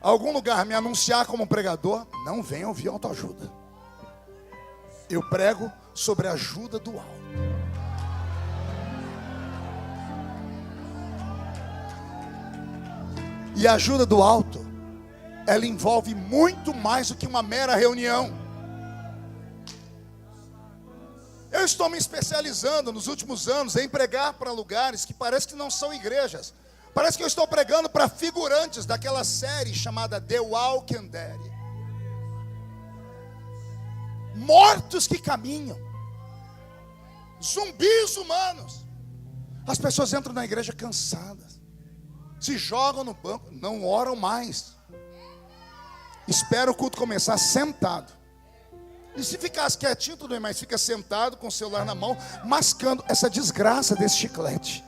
[SPEAKER 1] algum lugar me anunciar como pregador, não venha ouvir autoajuda. Eu prego sobre a ajuda do alto. E a ajuda do alto, ela envolve muito mais do que uma mera reunião. Eu estou me especializando nos últimos anos em pregar para lugares que parece que não são igrejas. Parece que eu estou pregando para figurantes daquela série chamada The Walking Dead. Mortos que caminham, zumbis humanos. As pessoas entram na igreja cansadas, se jogam no banco, não oram mais, espera o culto começar sentado. E se ficasse quietinho, tudo bem, mas fica sentado com o celular na mão, mascando essa desgraça desse chiclete.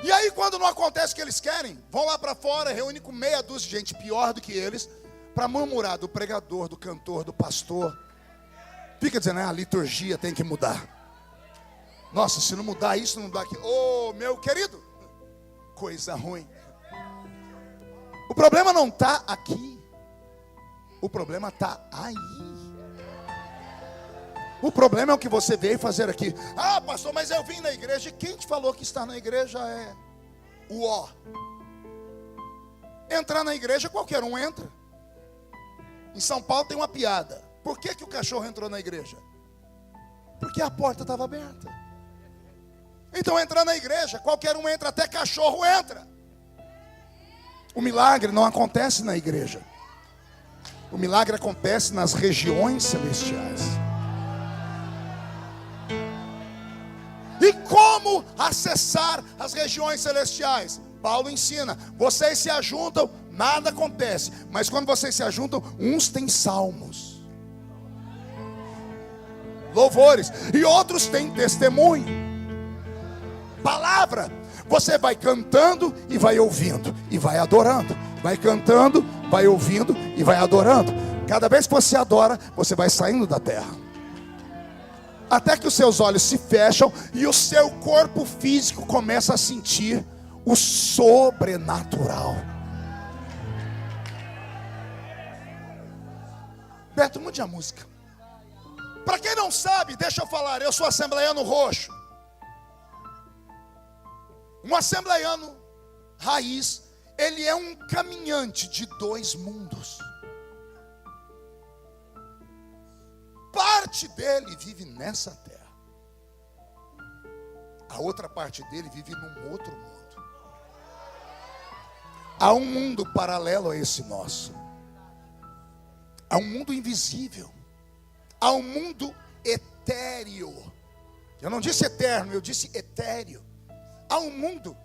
[SPEAKER 1] E aí, quando não acontece o que eles querem, vão lá para fora, reúnem com meia dúzia de gente pior do que eles, para murmurar do pregador, do cantor, do pastor. Fica dizendo: a liturgia tem que mudar. Nossa, se não mudar isso, não mudar aquilo. Oh, meu querido, coisa ruim. O problema não está aqui, o problema está aí. O problema é o que você veio fazer aqui. Ah, pastor, mas eu vim na igreja. E quem te falou que estar na igreja é o ó? Entrar na igreja qualquer um entra. Em São Paulo tem uma piada: por que o cachorro entrou na igreja? Porque a porta estava aberta. Então entra na igreja, qualquer um entra, até cachorro entra. O milagre não acontece na igreja. O milagre acontece nas regiões celestiais. E como acessar as regiões celestiais? Paulo ensina, vocês se ajuntam, nada acontece. Mas quando vocês se ajuntam, uns têm salmos, louvores, e outros têm testemunho, palavra. Você vai cantando e vai ouvindo, e vai adorando. Vai cantando, vai ouvindo e vai adorando. Cada vez que você adora, você vai saindo da terra, até que os seus olhos se fecham e o seu corpo físico começa a sentir o sobrenatural. Beto, mude a música. Para quem não sabe, deixa eu falar, eu sou assembleiano roxo. Um assembleiano raiz, ele é um caminhante de dois mundos. Parte dele vive nessa terra, a outra parte dele vive num outro mundo. Há um mundo paralelo a esse nosso. Há um mundo invisível. Há um mundo etéreo. Eu não disse eterno, eu disse etéreo. Há um mundo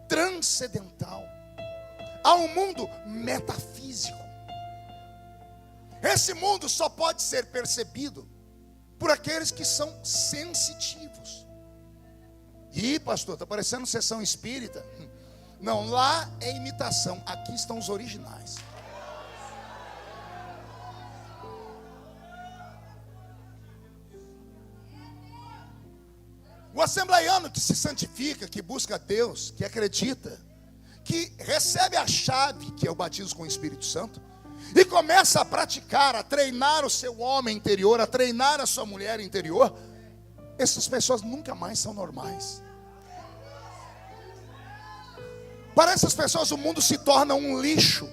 [SPEAKER 1] transcendental. Há um mundo metafísico. Esse mundo só pode ser percebido por aqueles que são sensitivos. Ih, pastor, está parecendo sessão espírita. Não, lá é imitação, aqui estão os originais. O assembleiano que se santifica, que busca Deus, que acredita, que recebe a chave, que é o batismo com o Espírito Santo, e começa a praticar, a treinar o seu homem interior, a treinar a sua mulher interior, essas pessoas nunca mais são normais. Para essas pessoas o mundo se torna um lixo.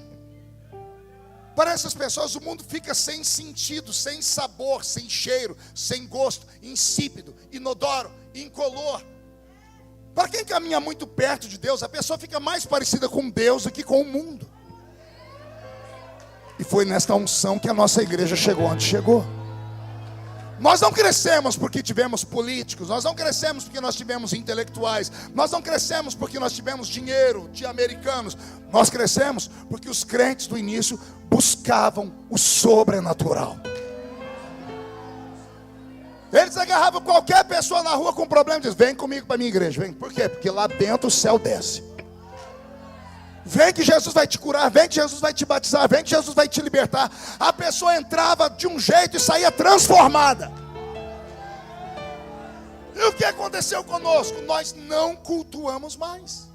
[SPEAKER 1] Para essas pessoas o mundo fica sem sentido, sem sabor, sem cheiro, sem gosto, insípido, inodoro, incolor. Para quem caminha muito perto de Deus, a pessoa fica mais parecida com Deus do que com o mundo. E foi nesta unção que a nossa igreja chegou onde chegou. Nós não crescemos porque tivemos políticos, nós não crescemos porque nós tivemos intelectuais, nós não crescemos porque nós tivemos dinheiro de americanos. Nós crescemos porque os crentes do início buscavam o sobrenatural. Eles agarravam qualquer pessoa na rua com problema e diziam: vem comigo para a minha igreja, vem. Por quê? Porque lá dentro o céu desce. Vem que Jesus vai te curar, vem que Jesus vai te batizar, vem que Jesus vai te libertar. A pessoa entrava de um jeito e saía transformada. E o que aconteceu conosco? Nós não cultuamos mais.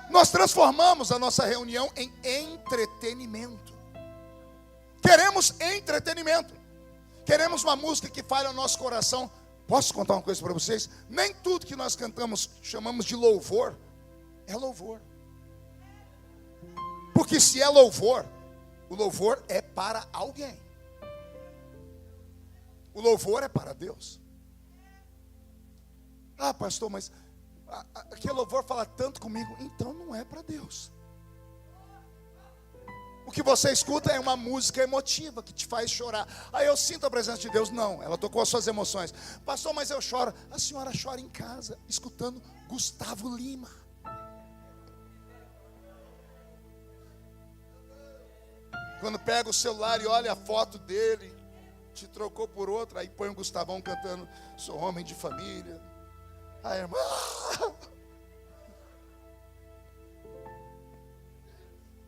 [SPEAKER 1] Nós transformamos a nossa reunião em entretenimento. Queremos entretenimento. Queremos uma música que fale ao nosso coração. Posso contar uma coisa para vocês? Nem tudo que nós cantamos, chamamos de louvor, é louvor. Porque se é louvor, o louvor é para alguém. O louvor é para Deus. Ah, pastor, mas aquele louvor fala tanto comigo. Então não é para Deus. O que você escuta é uma música emotiva que te faz chorar. Aí eu sinto a presença de Deus. Não, ela tocou as suas emoções. Pastor, mas eu choro. A senhora chora em casa, escutando Gustavo Lima. Quando pega o celular e olha a foto dele, te trocou por outra, aí põe o Gustavão cantando: sou homem de família. A irmã...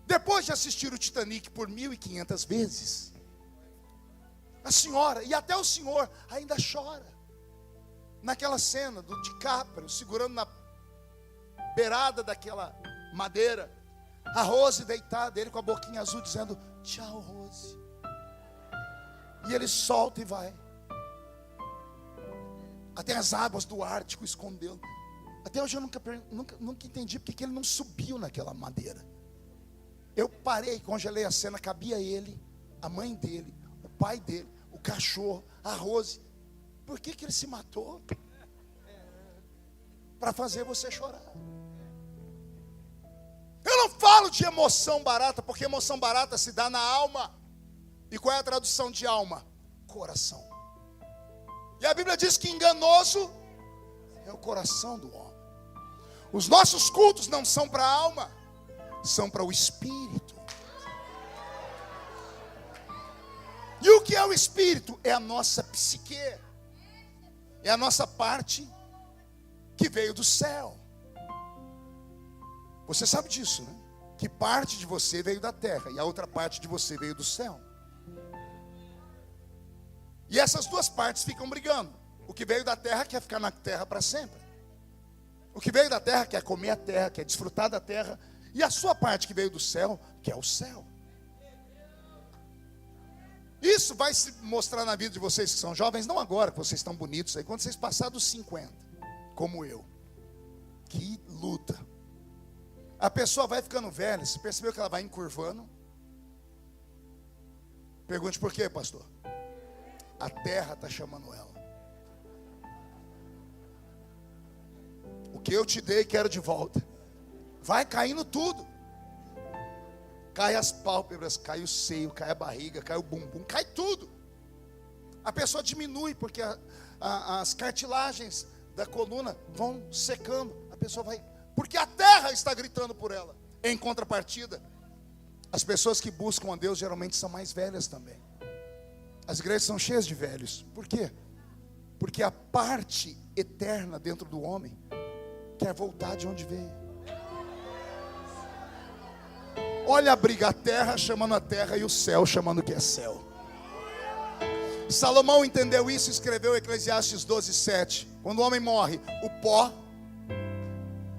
[SPEAKER 1] Depois de assistir o Titanic por 1.500 vezes, a senhora e até o senhor ainda chora naquela cena do DiCaprio segurando na beirada daquela madeira a Rose deitada, ele com a boquinha azul dizendo: tchau, Rose. E ele solta e vai. Até as águas do Ártico escondeu. Até hoje eu nunca entendi porque que ele não subiu naquela madeira. Eu parei, congelei a cena, cabia ele, a mãe dele, o pai dele, o cachorro, a Rose. Por que ele se matou? Para fazer você chorar. Eu não falo de emoção barata, porque emoção barata se dá na alma. E qual é a tradução de alma? Coração. E a Bíblia diz que enganoso é o coração do homem. Os nossos cultos não são para a alma, são para o espírito. E o que é o espírito? É a nossa psique. É a nossa parte que veio do céu. Você sabe disso, né? Que parte de você veio da terra e a outra parte de você veio do céu. E essas duas partes ficam brigando. O que veio da terra quer ficar na terra para sempre. O que veio da terra quer comer a terra, quer desfrutar da terra. E a sua parte que veio do céu quer o céu. Isso vai se mostrar na vida de vocês que são jovens, não agora que vocês estão bonitos aí, quando vocês passarem dos 50, como eu. Que luta. A pessoa vai ficando velha, você percebeu que ela vai encurvando? Pergunte por quê, pastor? A terra está chamando ela. O que eu te dei, quero de volta. Vai caindo tudo. Cai as pálpebras, cai o seio, cai a barriga, cai o bumbum, cai tudo. A pessoa diminui porque as cartilagens da coluna vão secando. A pessoa vai, porque a terra está gritando por ela. Em contrapartida, as pessoas que buscam a Deus geralmente são mais velhas também. As igrejas são cheias de velhos. Por quê? Porque a parte eterna dentro do homem quer voltar de onde veio. Olha a briga, a terra chamando a terra e o céu chamando o que é céu. Salomão entendeu isso e escreveu Eclesiastes 12:7. Quando o homem morre, o pó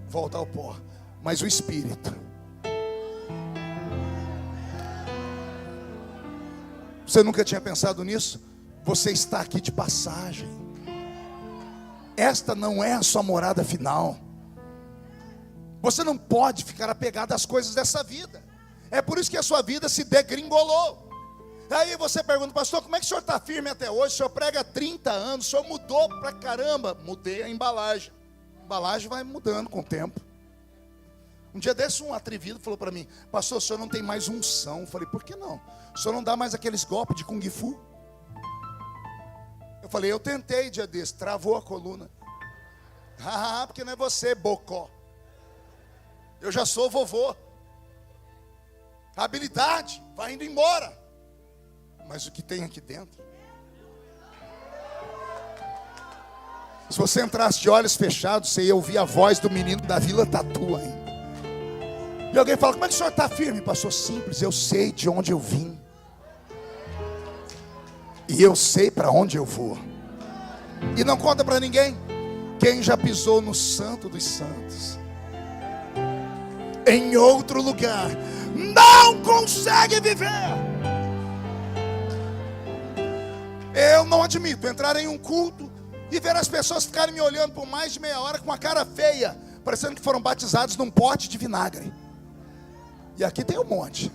[SPEAKER 1] volta ao pó, mas o espírito. Você nunca tinha pensado nisso? Você está aqui de passagem. Esta não é a sua morada final. Você não pode ficar apegado às coisas dessa vida. É por isso que a sua vida se degringolou. Aí você pergunta, pastor, como é que o senhor está firme até hoje? O senhor prega há 30 anos, o senhor mudou pra caramba. Mudei a embalagem. A embalagem vai mudando com o tempo. Um dia desse, um atrevido falou para mim, pastor, o senhor não tem mais unção. Eu falei, por que não? O senhor não dá mais aqueles golpes de Kung Fu? Eu falei, eu tentei dia desse, travou a coluna. Ah, porque não é você, bocó. Eu já sou vovô. A habilidade vai indo embora. Mas o que tem aqui dentro? Se você entrasse de olhos fechados, você ia ouvir a voz do menino da Vila Tatu ainda. E alguém fala, como é que o senhor está firme? Pastor, simples, eu sei de onde eu vim. E eu sei para onde eu vou. E não conta para ninguém. Quem já pisou no Santo dos Santos, em outro lugar, não consegue viver. Eu não admito entrar em um culto e ver as pessoas ficarem me olhando por mais de meia hora com uma cara feia, parecendo que foram batizados num pote de vinagre. E aqui tem um monte.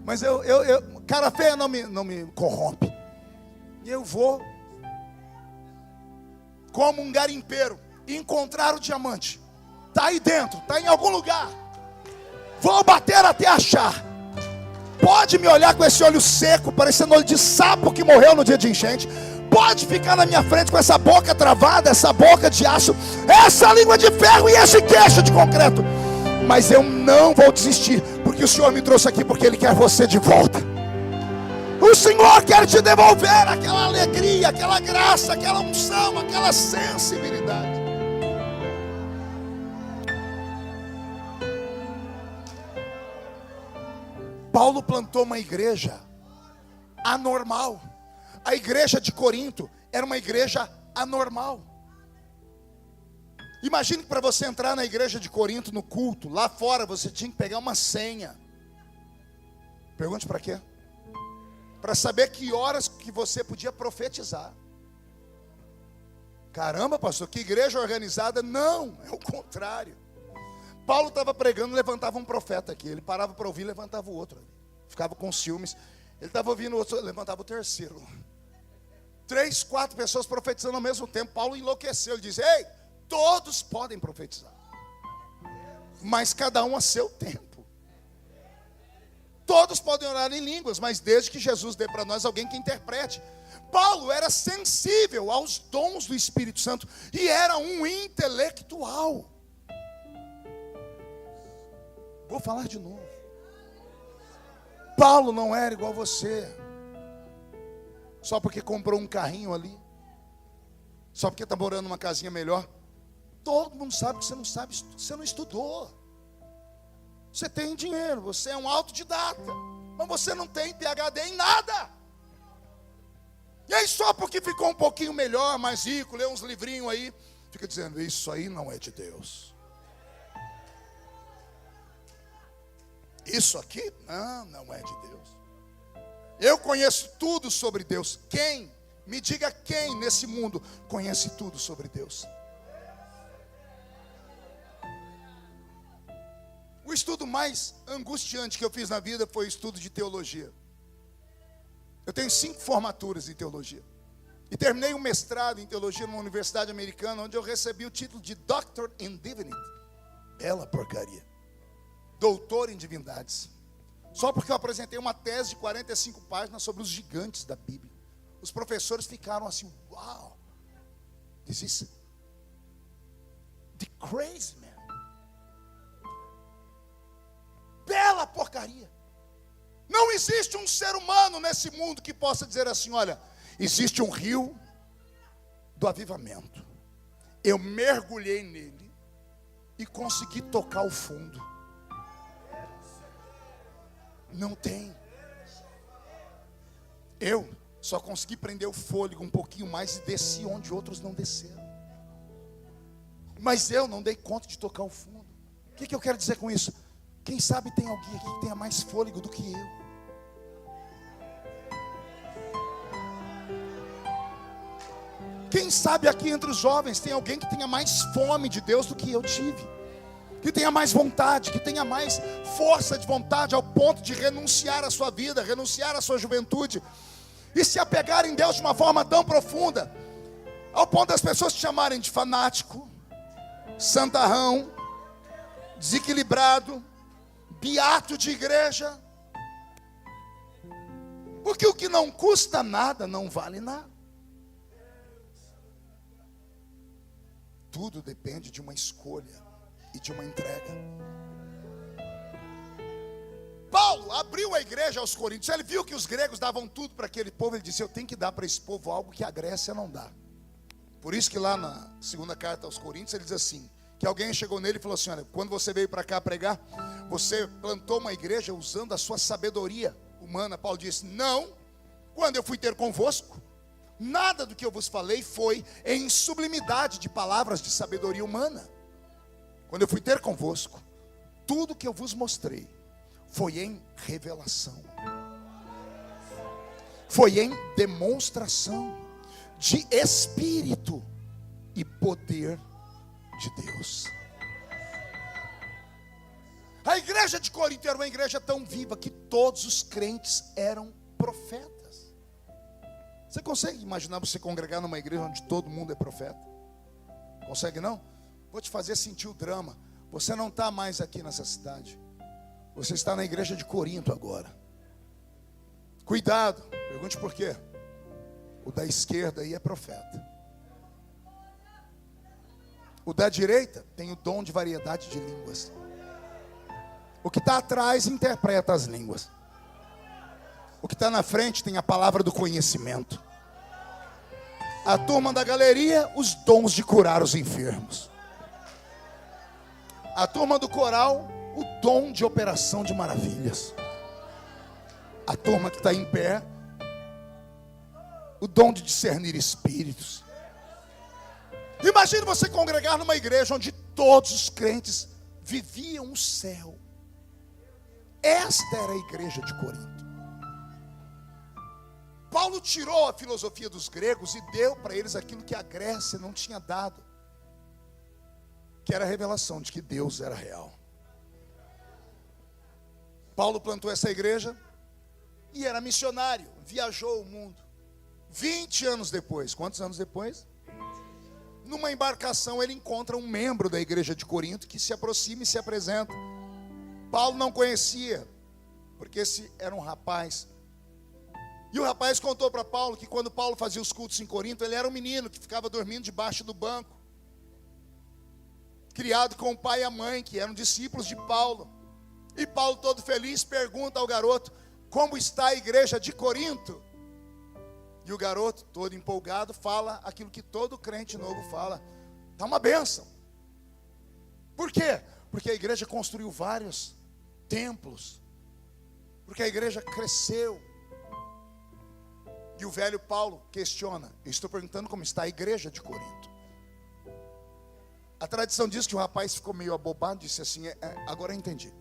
[SPEAKER 1] Mas cara feia não me corrompe. E eu vou, como um garimpeiro, encontrar o diamante. Está aí dentro, está em algum lugar. Vou bater até achar. Pode me olhar com esse olho seco, parecendo olho de sapo que morreu no dia de enchente. Pode ficar na minha frente com essa boca travada, essa boca de aço, essa língua de ferro e esse queixo de concreto. Mas eu não vou desistir, porque o Senhor me trouxe aqui porque Ele quer você de volta. O Senhor quer te devolver aquela alegria, aquela graça, aquela unção, aquela sensibilidade. Paulo plantou uma igreja anormal. A igreja de Corinto era uma igreja anormal. Imagine que para você entrar na igreja de Corinto no culto, lá fora você tinha que pegar uma senha. Pergunte para quê? Para saber que horas que você podia profetizar. Caramba, pastor, que igreja organizada. Não, é o contrário. Paulo estava pregando, levantava um profeta aqui. Ele parava para ouvir, levantava o outro. Ficava com ciúmes. Ele estava ouvindo o outro, levantava o terceiro. 3, 4 pessoas profetizando ao mesmo tempo. Paulo enlouqueceu, ele disse: ei, todos podem profetizar, mas cada um a seu tempo. Todos podem orar em línguas, mas desde que Jesus dê para nós alguém que interprete. Paulo era sensível aos dons do Espírito Santo e era um intelectual. Vou falar de novo. Paulo não era igual você, só porque comprou um carrinho ali, só porque está morando numa casinha melhor. Todo mundo sabe que você não sabe, você não estudou. Você tem dinheiro, você é um autodidata, mas você não tem PhD em nada. E aí só porque ficou um pouquinho melhor, mais rico, lê uns livrinhos aí, fica dizendo: isso aí não é de Deus. Isso aqui não é de Deus. Eu conheço tudo sobre Deus. Quem? Me diga quem nesse mundo conhece tudo sobre Deus? O estudo mais angustiante que eu fiz na vida foi o estudo de teologia. Eu tenho 5 formaturas em teologia. E terminei um mestrado em teologia numa universidade americana, onde eu recebi o título de Doctor in Divinity. Bela porcaria. Doutor em divindades. Só porque eu apresentei uma tese de 45 páginas sobre os gigantes da Bíblia. Os professores ficaram assim: uau, this is the crazy man. Bela porcaria. Não existe um ser humano nesse mundo que possa dizer assim: olha, existe um rio do avivamento, eu mergulhei nele e consegui tocar o fundo. Não tem. Eu só consegui prender o fôlego um pouquinho mais e desci onde outros não desceram. Mas eu não dei conta de tocar o fundo. O que eu quero dizer com isso? Quem sabe tem alguém aqui que tenha mais fôlego do que eu. Quem sabe aqui entre os jovens tem alguém que tenha mais fome de Deus do que eu tive, que tenha mais vontade, que tenha mais força de vontade ao ponto de renunciar à sua vida, renunciar à sua juventude e se apegar em Deus de uma forma tão profunda, ao ponto das pessoas te chamarem de fanático, santarrão, desequilibrado, beato de igreja. Porque o que não custa nada não vale nada. Tudo depende de uma escolha e de uma entrega. Paulo abriu a igreja aos coríntios. Ele viu que os gregos davam tudo para aquele povo. Ele disse: eu tenho que dar para esse povo algo que a Grécia não dá. Por isso que lá na segunda carta aos coríntios ele diz assim, que alguém chegou nele e falou assim: olha, quando você veio para cá pregar, você plantou uma igreja usando a sua sabedoria humana. Paulo disse: não, quando eu fui ter convosco, nada do que eu vos falei foi em sublimidade de palavras de sabedoria humana. Quando eu fui ter convosco, tudo que eu vos mostrei foi em revelação, foi em demonstração de Espírito e poder de Deus. A igreja de Corinto era uma igreja tão viva que todos os crentes eram profetas. Você consegue imaginar você congregar numa igreja onde todo mundo é profeta? Consegue não? Vou te fazer sentir o drama. Você não está mais aqui nessa cidade. Você está na igreja de Corinto agora. Cuidado, pergunte por quê. O da esquerda aí é profeta. O da direita tem o dom de variedade de línguas. O que está atrás interpreta as línguas. O que está na frente tem a palavra do conhecimento. A turma da galeria, os dons de curar os enfermos. A turma do coral, o dom de operação de maravilhas. A turma que está em pé, o dom de discernir espíritos. Imagine você congregar numa igreja onde todos os crentes viviam o céu. Esta era a igreja de Corinto. Paulo tirou a filosofia dos gregos e deu para eles aquilo que a Grécia não tinha dado, que era a revelação de que Deus era real. Paulo plantou essa igreja e era missionário, viajou o mundo. 20 anos depois, quantos anos depois? Numa embarcação ele encontra um membro da igreja de Corinto que se aproxima e se apresenta. Paulo não conhecia, porque esse era um rapaz. E o rapaz contou para Paulo que quando Paulo fazia os cultos em Corinto, ele era um menino que ficava dormindo debaixo do banco, criado com o pai e a mãe, que eram discípulos de Paulo. E Paulo, todo feliz, pergunta ao garoto: como está a igreja de Corinto? E o garoto, todo empolgado, fala aquilo que todo crente novo fala: está uma bênção. Por quê? Porque a igreja construiu vários templos, porque a igreja cresceu. E o velho Paulo questiona: eu estou perguntando como está a igreja de Corinto. A tradição diz que o rapaz ficou meio abobado, disse assim: agora eu entendi.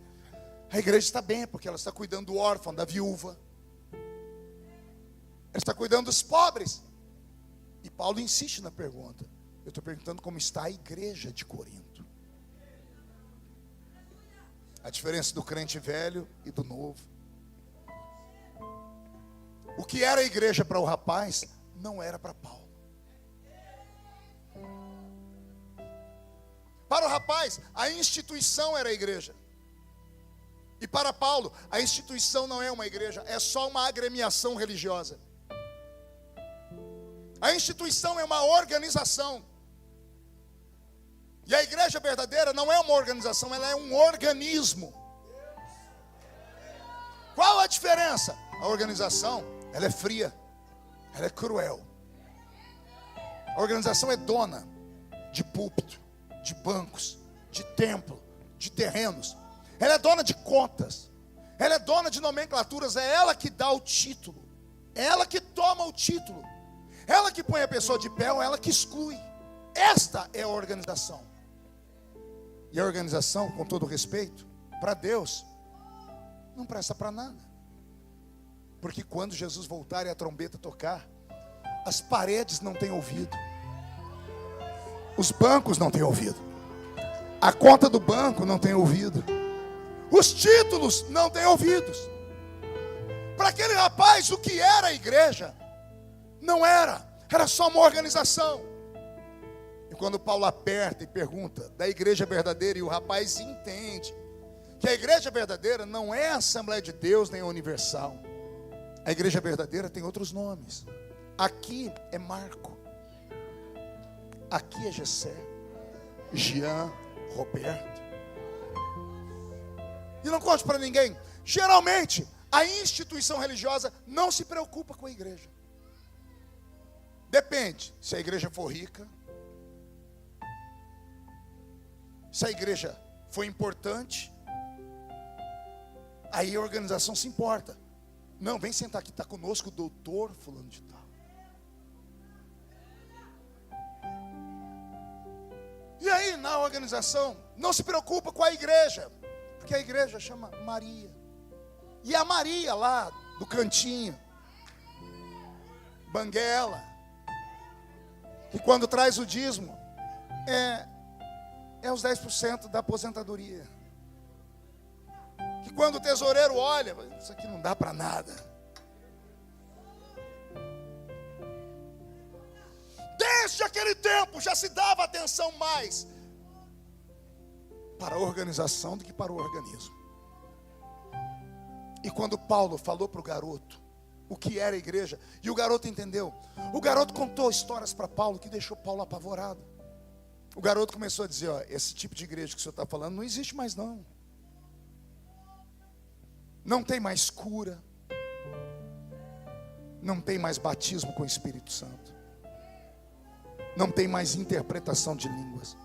[SPEAKER 1] A igreja está bem, porque ela está cuidando do órfão, da viúva. Ela está cuidando dos pobres. E Paulo insiste na pergunta: eu estou perguntando como está a igreja de Corinto. A diferença do crente velho e do novo. O que era a igreja para o rapaz, não era para Paulo. Para o rapaz, a instituição era a igreja. E para Paulo, a instituição não é uma igreja, é só uma agremiação religiosa. A instituição é uma organização. E a igreja verdadeira não é uma organização, ela é um organismo. Qual a diferença? A organização, ela é fria, ela é cruel. A organização é dona de púlpito, de bancos, de templo, de terrenos. Ela é dona de contas, ela é dona de nomenclaturas, é ela que dá o título, é ela que toma o título, ela que põe a pessoa de pé ou ela que exclui. Esta é a organização. E a organização, com todo respeito, para Deus, não presta para nada. Porque quando Jesus voltar e a trombeta tocar, as paredes não têm ouvido, os bancos não têm ouvido, a conta do banco não tem ouvido, os títulos não têm ouvidos. Para aquele rapaz, o que era a igreja? Não era só uma organização. E quando Paulo aperta e pergunta da igreja verdadeira, e o rapaz entende que a igreja verdadeira não é a Assembleia de Deus nem a Universal. A igreja verdadeira tem outros nomes. Aqui é Marco, aqui é Gessé, Jean, Roberto. E não conte para ninguém. Geralmente a instituição religiosa não se preocupa com a igreja. Depende, se a igreja for rica, se a igreja for importante, aí a organização se importa. Não, vem sentar aqui, está conosco o doutor fulano de tal. E aí na organização não se preocupa com a igreja, porque a igreja chama Maria. E a Maria lá do cantinho, banguela, que quando traz o dízimo é os 10% da aposentadoria. Que quando o tesoureiro olha, isso aqui não dá para nada. Desde aquele tempo já se dava atenção mais para a organização do que para o organismo. E quando Paulo falou para o garoto o que era a igreja, e o garoto entendeu, o garoto contou histórias para Paulo que deixou Paulo apavorado. O garoto começou a dizer: ó, esse tipo de igreja que o senhor está falando não existe mais não. Não tem mais cura, não tem mais batismo com o Espírito Santo, não tem mais interpretação de línguas,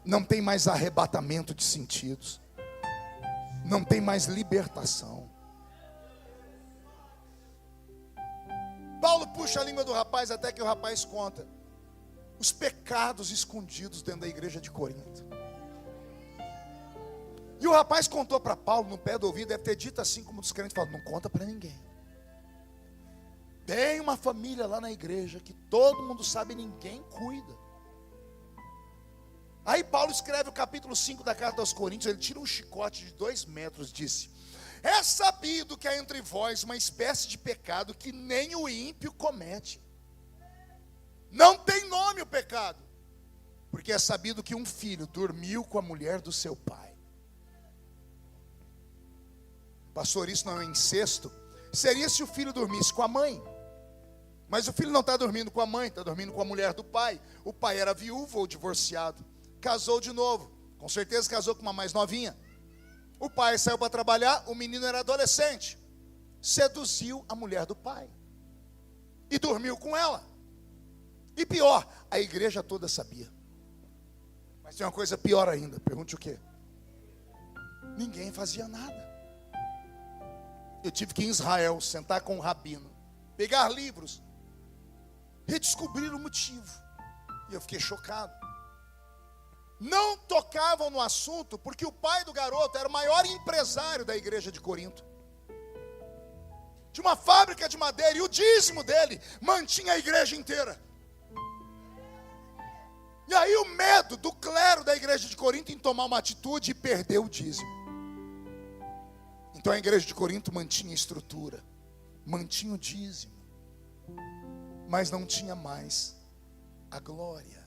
[SPEAKER 1] não tem mais arrebatamento de sentidos, não tem mais libertação. Paulo puxa a língua do rapaz até que o rapaz conta os pecados escondidos dentro da igreja de Corinto. E o rapaz contou para Paulo no pé do ouvido, deve ter dito assim como os crentes falam: não conta para ninguém. Tem uma família lá na igreja que todo mundo sabe e ninguém cuida. Aí Paulo escreve o capítulo 5 da carta aos Coríntios, ele tira um chicote de 2 metros, disse: É sabido que há entre vós uma espécie de pecado que nem o ímpio comete. Não tem nome o pecado, porque é sabido que um filho dormiu com a mulher do seu pai. Pastor, isso não é incesto? Seria se o filho dormisse com a mãe. Mas o filho não está dormindo com a mãe, está dormindo com a mulher do pai. O pai era viúvo ou divorciado, casou de novo, com certeza casou com uma mais novinha. O pai saiu para trabalhar, o menino era adolescente, seduziu a mulher do pai e dormiu com ela. E pior, a igreja toda sabia. Mas tem uma coisa pior ainda, pergunte o quê? Ninguém fazia nada. Eu tive que ir em Israel, sentar com o rabino, pegar livros, redescobrir o motivo. E eu fiquei chocado. Não tocavam no assunto, porque o pai do garoto era o maior empresário da igreja de Corinto. De uma fábrica de madeira, e o dízimo dele mantinha a igreja inteira. E aí o medo do clero da igreja de Corinto em tomar uma atitude e perder o dízimo. Então a igreja de Corinto mantinha a estrutura, mantinha o dízimo, mas não tinha mais a glória.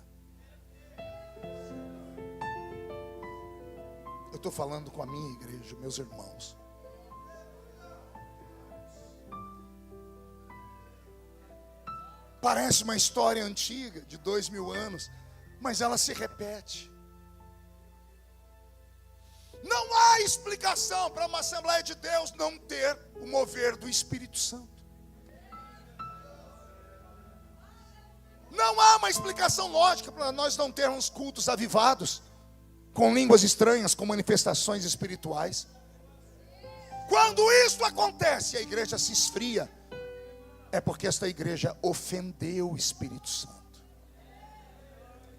[SPEAKER 1] Eu estou falando com a minha igreja, meus irmãos. Parece uma história antiga, de 2000 anos, mas ela se repete. Não há explicação para uma Assembleia de Deus não ter o mover do Espírito Santo. Não há uma explicação lógica para nós não termos cultos avivados, com línguas estranhas, com manifestações espirituais. Quando isso acontece, a igreja se esfria. É porque esta igreja ofendeu o Espírito Santo,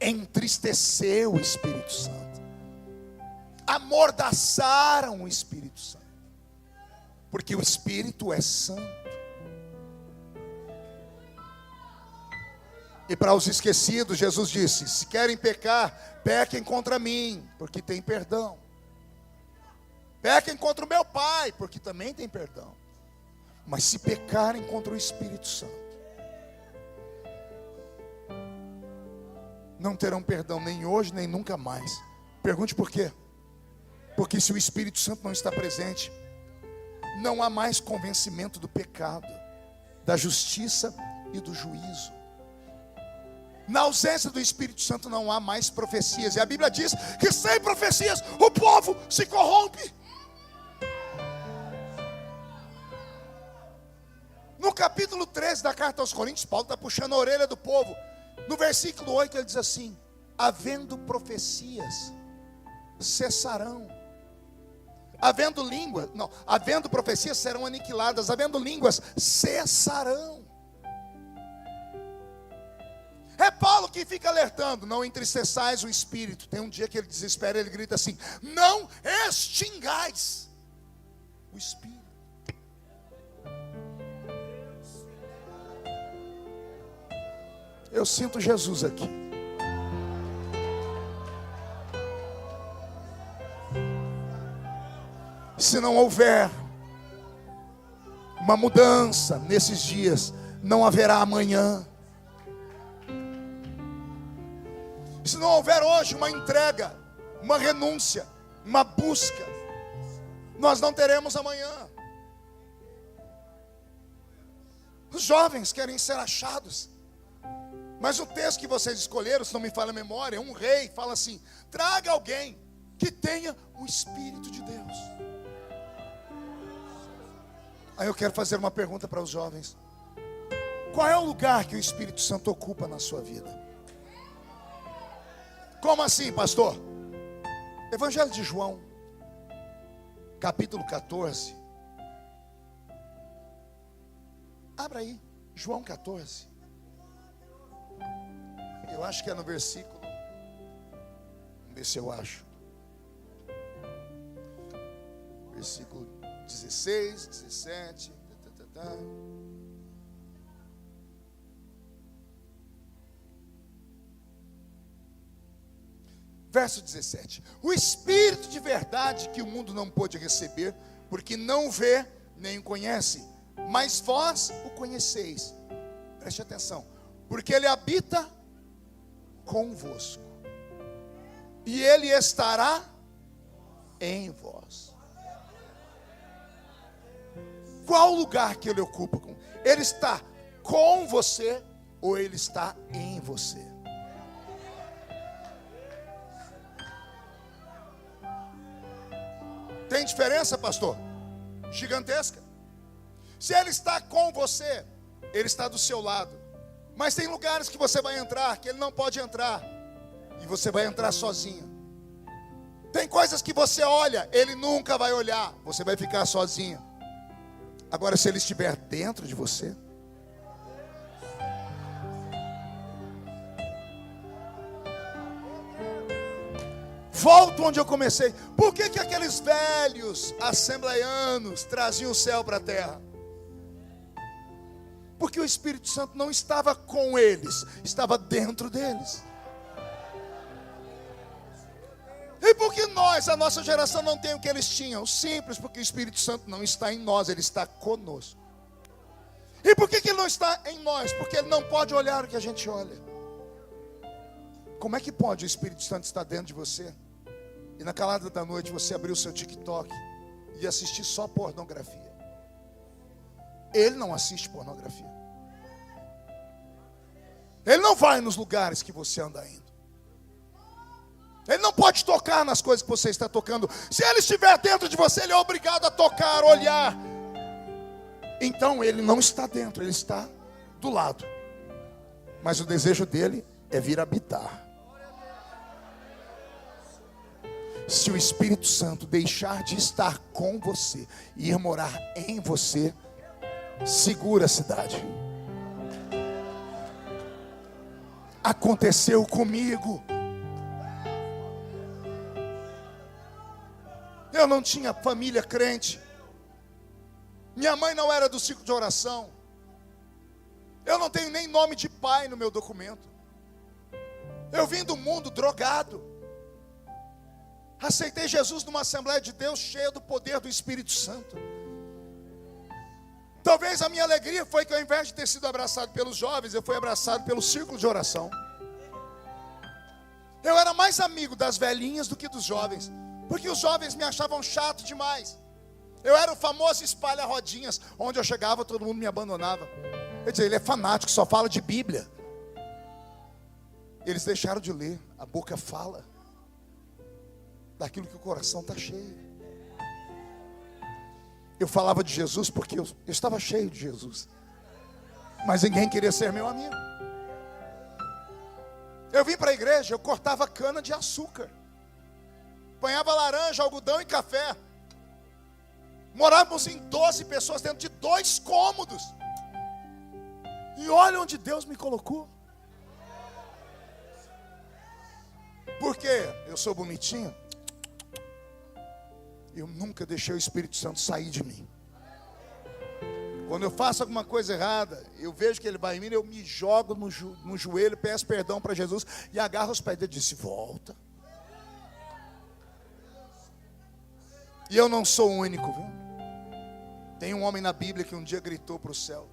[SPEAKER 1] entristeceu o Espírito Santo, amordaçaram o Espírito Santo, porque o Espírito é santo. E para os esquecidos, Jesus disse: se querem pecar, pequem contra mim, porque tem perdão. Pequem contra o meu Pai, porque também tem perdão. Mas se pecarem contra o Espírito Santo, não terão perdão nem hoje, nem nunca mais. Pergunte por quê? Porque se o Espírito Santo não está presente, não há mais convencimento do pecado, da justiça e do juízo. Na ausência do Espírito Santo não há mais profecias. E a Bíblia diz que sem profecias o povo se corrompe. No capítulo 13 da carta aos Coríntios, Paulo está puxando a orelha do povo. No versículo 8 ele diz assim: havendo profecias, cessarão. Havendo profecias, serão aniquiladas. Havendo línguas, cessarão. É Paulo que fica alertando: não entristeçais o Espírito. Tem um dia que ele desespera, ele grita assim: não extingais o Espírito. Eu sinto Jesus aqui. Se não houver uma mudança nesses dias, não haverá amanhã. Se não houver hoje uma entrega, uma renúncia, uma busca, nós não teremos amanhã. Os jovens querem ser achados. Mas o texto que vocês escolheram, se não me falha a memória, um rei fala assim: traga alguém que tenha o Espírito de Deus. Aí eu quero fazer uma pergunta para os jovens: qual é o lugar que o Espírito Santo ocupa na sua vida? Como assim, pastor? Evangelho de João, capítulo 14. Abra aí, João 14. Eu acho que é no versículo, vamos ver se eu acho, versículo 16, 17, Verso 17: o Espírito de verdade que o mundo não pôde receber, porque não vê nem o conhece, mas vós o conheceis. Preste atenção, porque ele habita convosco, e ele estará em vós. Qual lugar que ele ocupa? Ele está com você ou ele está em você? Tem diferença, pastor? Gigantesca. Se ele está com você, ele está do seu lado. Mas tem lugares que você vai entrar que ele não pode entrar, e você vai entrar sozinho. Tem coisas que você olha, ele nunca vai olhar, você vai ficar sozinho. Agora, se ele estiver dentro de você, volto onde eu comecei. Por que aqueles velhos assembleianos traziam o céu para a terra? Porque o Espírito Santo não estava com eles, estava dentro deles. E por que nós, a nossa geração, não tem o que eles tinham? Simples, porque o Espírito Santo não está em nós, ele está conosco. E por que ele não está em nós? Porque ele não pode olhar o que a gente olha. Como é que pode o Espírito Santo estar dentro de você e na calada da noite você abrir o seu TikTok e assistir só pornografia? Ele não assiste pornografia. Ele não vai nos lugares que você anda indo. Ele não pode tocar nas coisas que você está tocando. Se ele estiver dentro de você, ele é obrigado a tocar, olhar. Então ele não está dentro, ele está do lado. Mas o desejo dele é vir habitar. Se o Espírito Santo deixar de estar com você e ir morar em você, segura a cidade. Aconteceu comigo. Eu não tinha família crente. Minha mãe não era do ciclo de oração. Eu não tenho nem nome de pai no meu documento. Eu vim do mundo drogado. Aceitei Jesus numa Assembleia de Deus cheia do poder do Espírito Santo. Talvez a minha alegria foi que ao invés de ter sido abraçado pelos jovens, eu fui abraçado pelo círculo de oração. Eu era mais amigo das velhinhas do que dos jovens, porque os jovens me achavam chato demais. Eu era o famoso espalha-rodinhas, onde eu chegava todo mundo me abandonava. Eu dizia, ele é fanático, só fala de Bíblia. Eles deixaram de ler, a boca fala daquilo que o coração está cheio. Eu falava de Jesus porque eu estava cheio de Jesus, mas ninguém queria ser meu amigo. Eu vim para a igreja, eu cortava cana de açúcar, apanhava laranja, algodão e café. Morávamos em 12 pessoas dentro de 2 cômodos. E olha onde Deus me colocou. Porque eu sou bonitinho. Eu nunca deixei o Espírito Santo sair de mim. Quando eu faço alguma coisa errada, eu vejo que ele vai em mim, eu me jogo no joelho, peço perdão para Jesus e agarro os pés dele e disse, volta. E eu não sou o único, viu? Tem um homem na Bíblia que um dia gritou para o céu,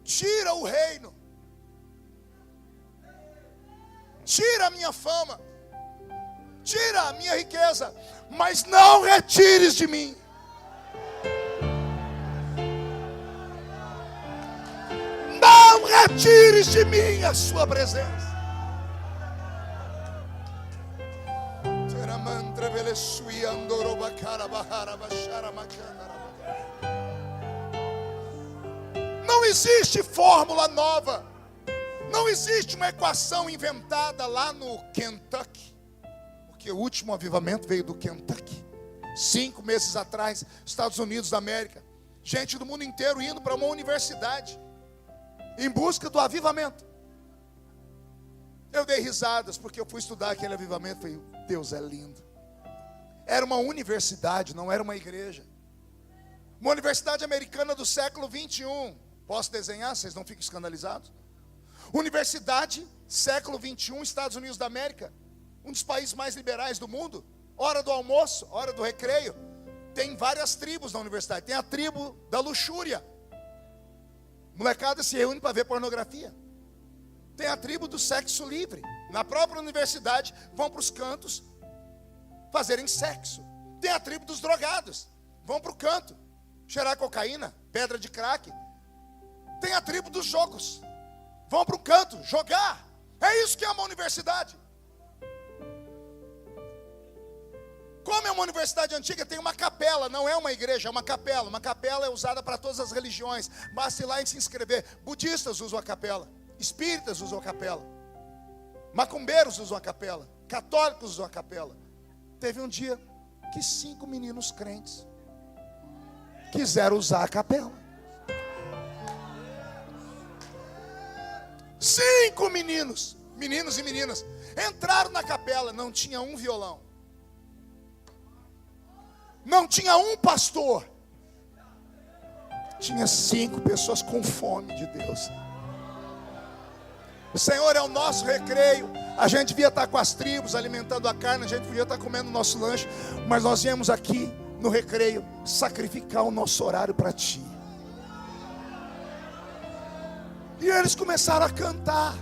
[SPEAKER 1] tira o reino, tira a minha fama, tira a minha riqueza, mas não retires de mim. Não retires de mim a sua presença. Não existe fórmula nova. Não existe uma equação inventada lá no Kentucky. Porque o último avivamento veio do Kentucky. 5 meses atrás, Estados Unidos da América. Gente do mundo inteiro indo para uma universidade em busca do avivamento. Eu dei risadas porque eu fui estudar aquele avivamento. Falei, Deus é lindo. Era uma universidade, não era uma igreja. Uma universidade americana do século 21. Posso desenhar? Vocês não ficam escandalizados? Universidade, século 21, Estados Unidos da América. Um dos países mais liberais do mundo. Hora do almoço, hora do recreio. tem várias tribos na universidade. Tem a tribo da luxúria. Molecada se reúne para ver pornografia. Tem a tribo do sexo livre. Na própria universidade, vão para os cantos fazerem sexo. Tem a tribo dos drogados. Vão para o canto cheirar cocaína, pedra de crack. Tem a tribo dos jogos. Vão para o canto jogar. É isso que é uma universidade. Como é uma universidade antiga, tem uma capela, não é uma igreja, é uma capela. Uma capela é usada para todas as religiões. Basta ir lá e se inscrever. Budistas usam a capela, espíritas usam a capela, macumbeiros usam a capela, católicos usam a capela. Teve um dia que 5 meninos crentes quiseram usar a capela. 5 meninos e meninas, entraram na capela, não tinha um violão. Não tinha um pastor. Tinha 5 pessoas com fome de Deus. O Senhor é o nosso recreio. A gente devia estar com as tribos, alimentando a carne. A gente devia estar comendo o nosso lanche. Mas nós viemos aqui no recreio sacrificar o nosso horário para Ti. E eles começaram a cantar.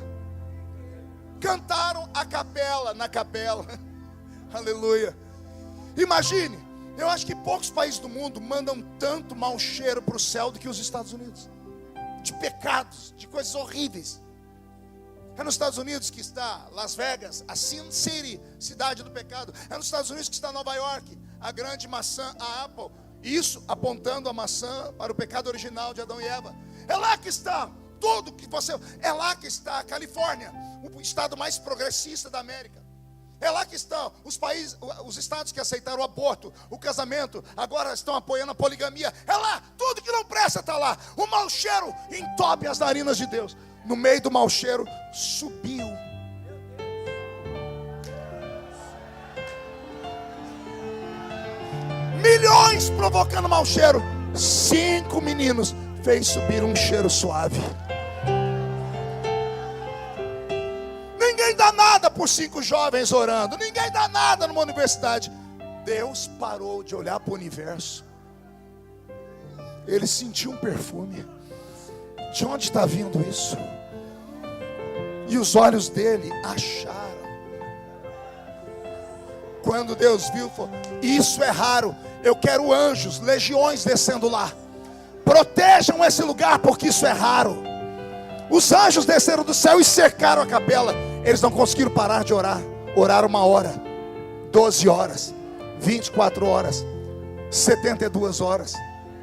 [SPEAKER 1] Cantaram a capela, na capela. Aleluia. Imagine. Eu acho que poucos países do mundo mandam tanto mau cheiro para o céu do que os Estados Unidos. De pecados, de coisas horríveis. É nos Estados Unidos que está Las Vegas, a Sin City, cidade do pecado. É nos Estados Unidos que está Nova York, a grande maçã, a Apple. Isso apontando a maçã para o pecado original de Adão e Eva. É lá que está tudo que você... É lá que está a Califórnia, o estado mais progressista da América. É lá que estão os países, os estados que aceitaram o aborto, o casamento, agora estão apoiando a poligamia. É lá, tudo que não presta está lá. O mau cheiro entope as narinas de Deus. No meio do mau cheiro subiu milhões provocando mau cheiro. 5 meninos fez subir um cheiro suave. Ninguém dá nada por 5 jovens orando. Ninguém dá nada numa universidade. Deus parou de olhar para o universo. Ele sentiu um perfume. De onde está vindo isso? E os olhos dele acharam. Quando Deus viu, falou: isso é raro. Eu quero anjos, legiões descendo lá. Protejam esse lugar, porque isso é raro. Os anjos desceram do céu e cercaram a capela. Eles não conseguiram parar de orar. Oraram 1 hora, 12 horas, 24 horas, 72 horas,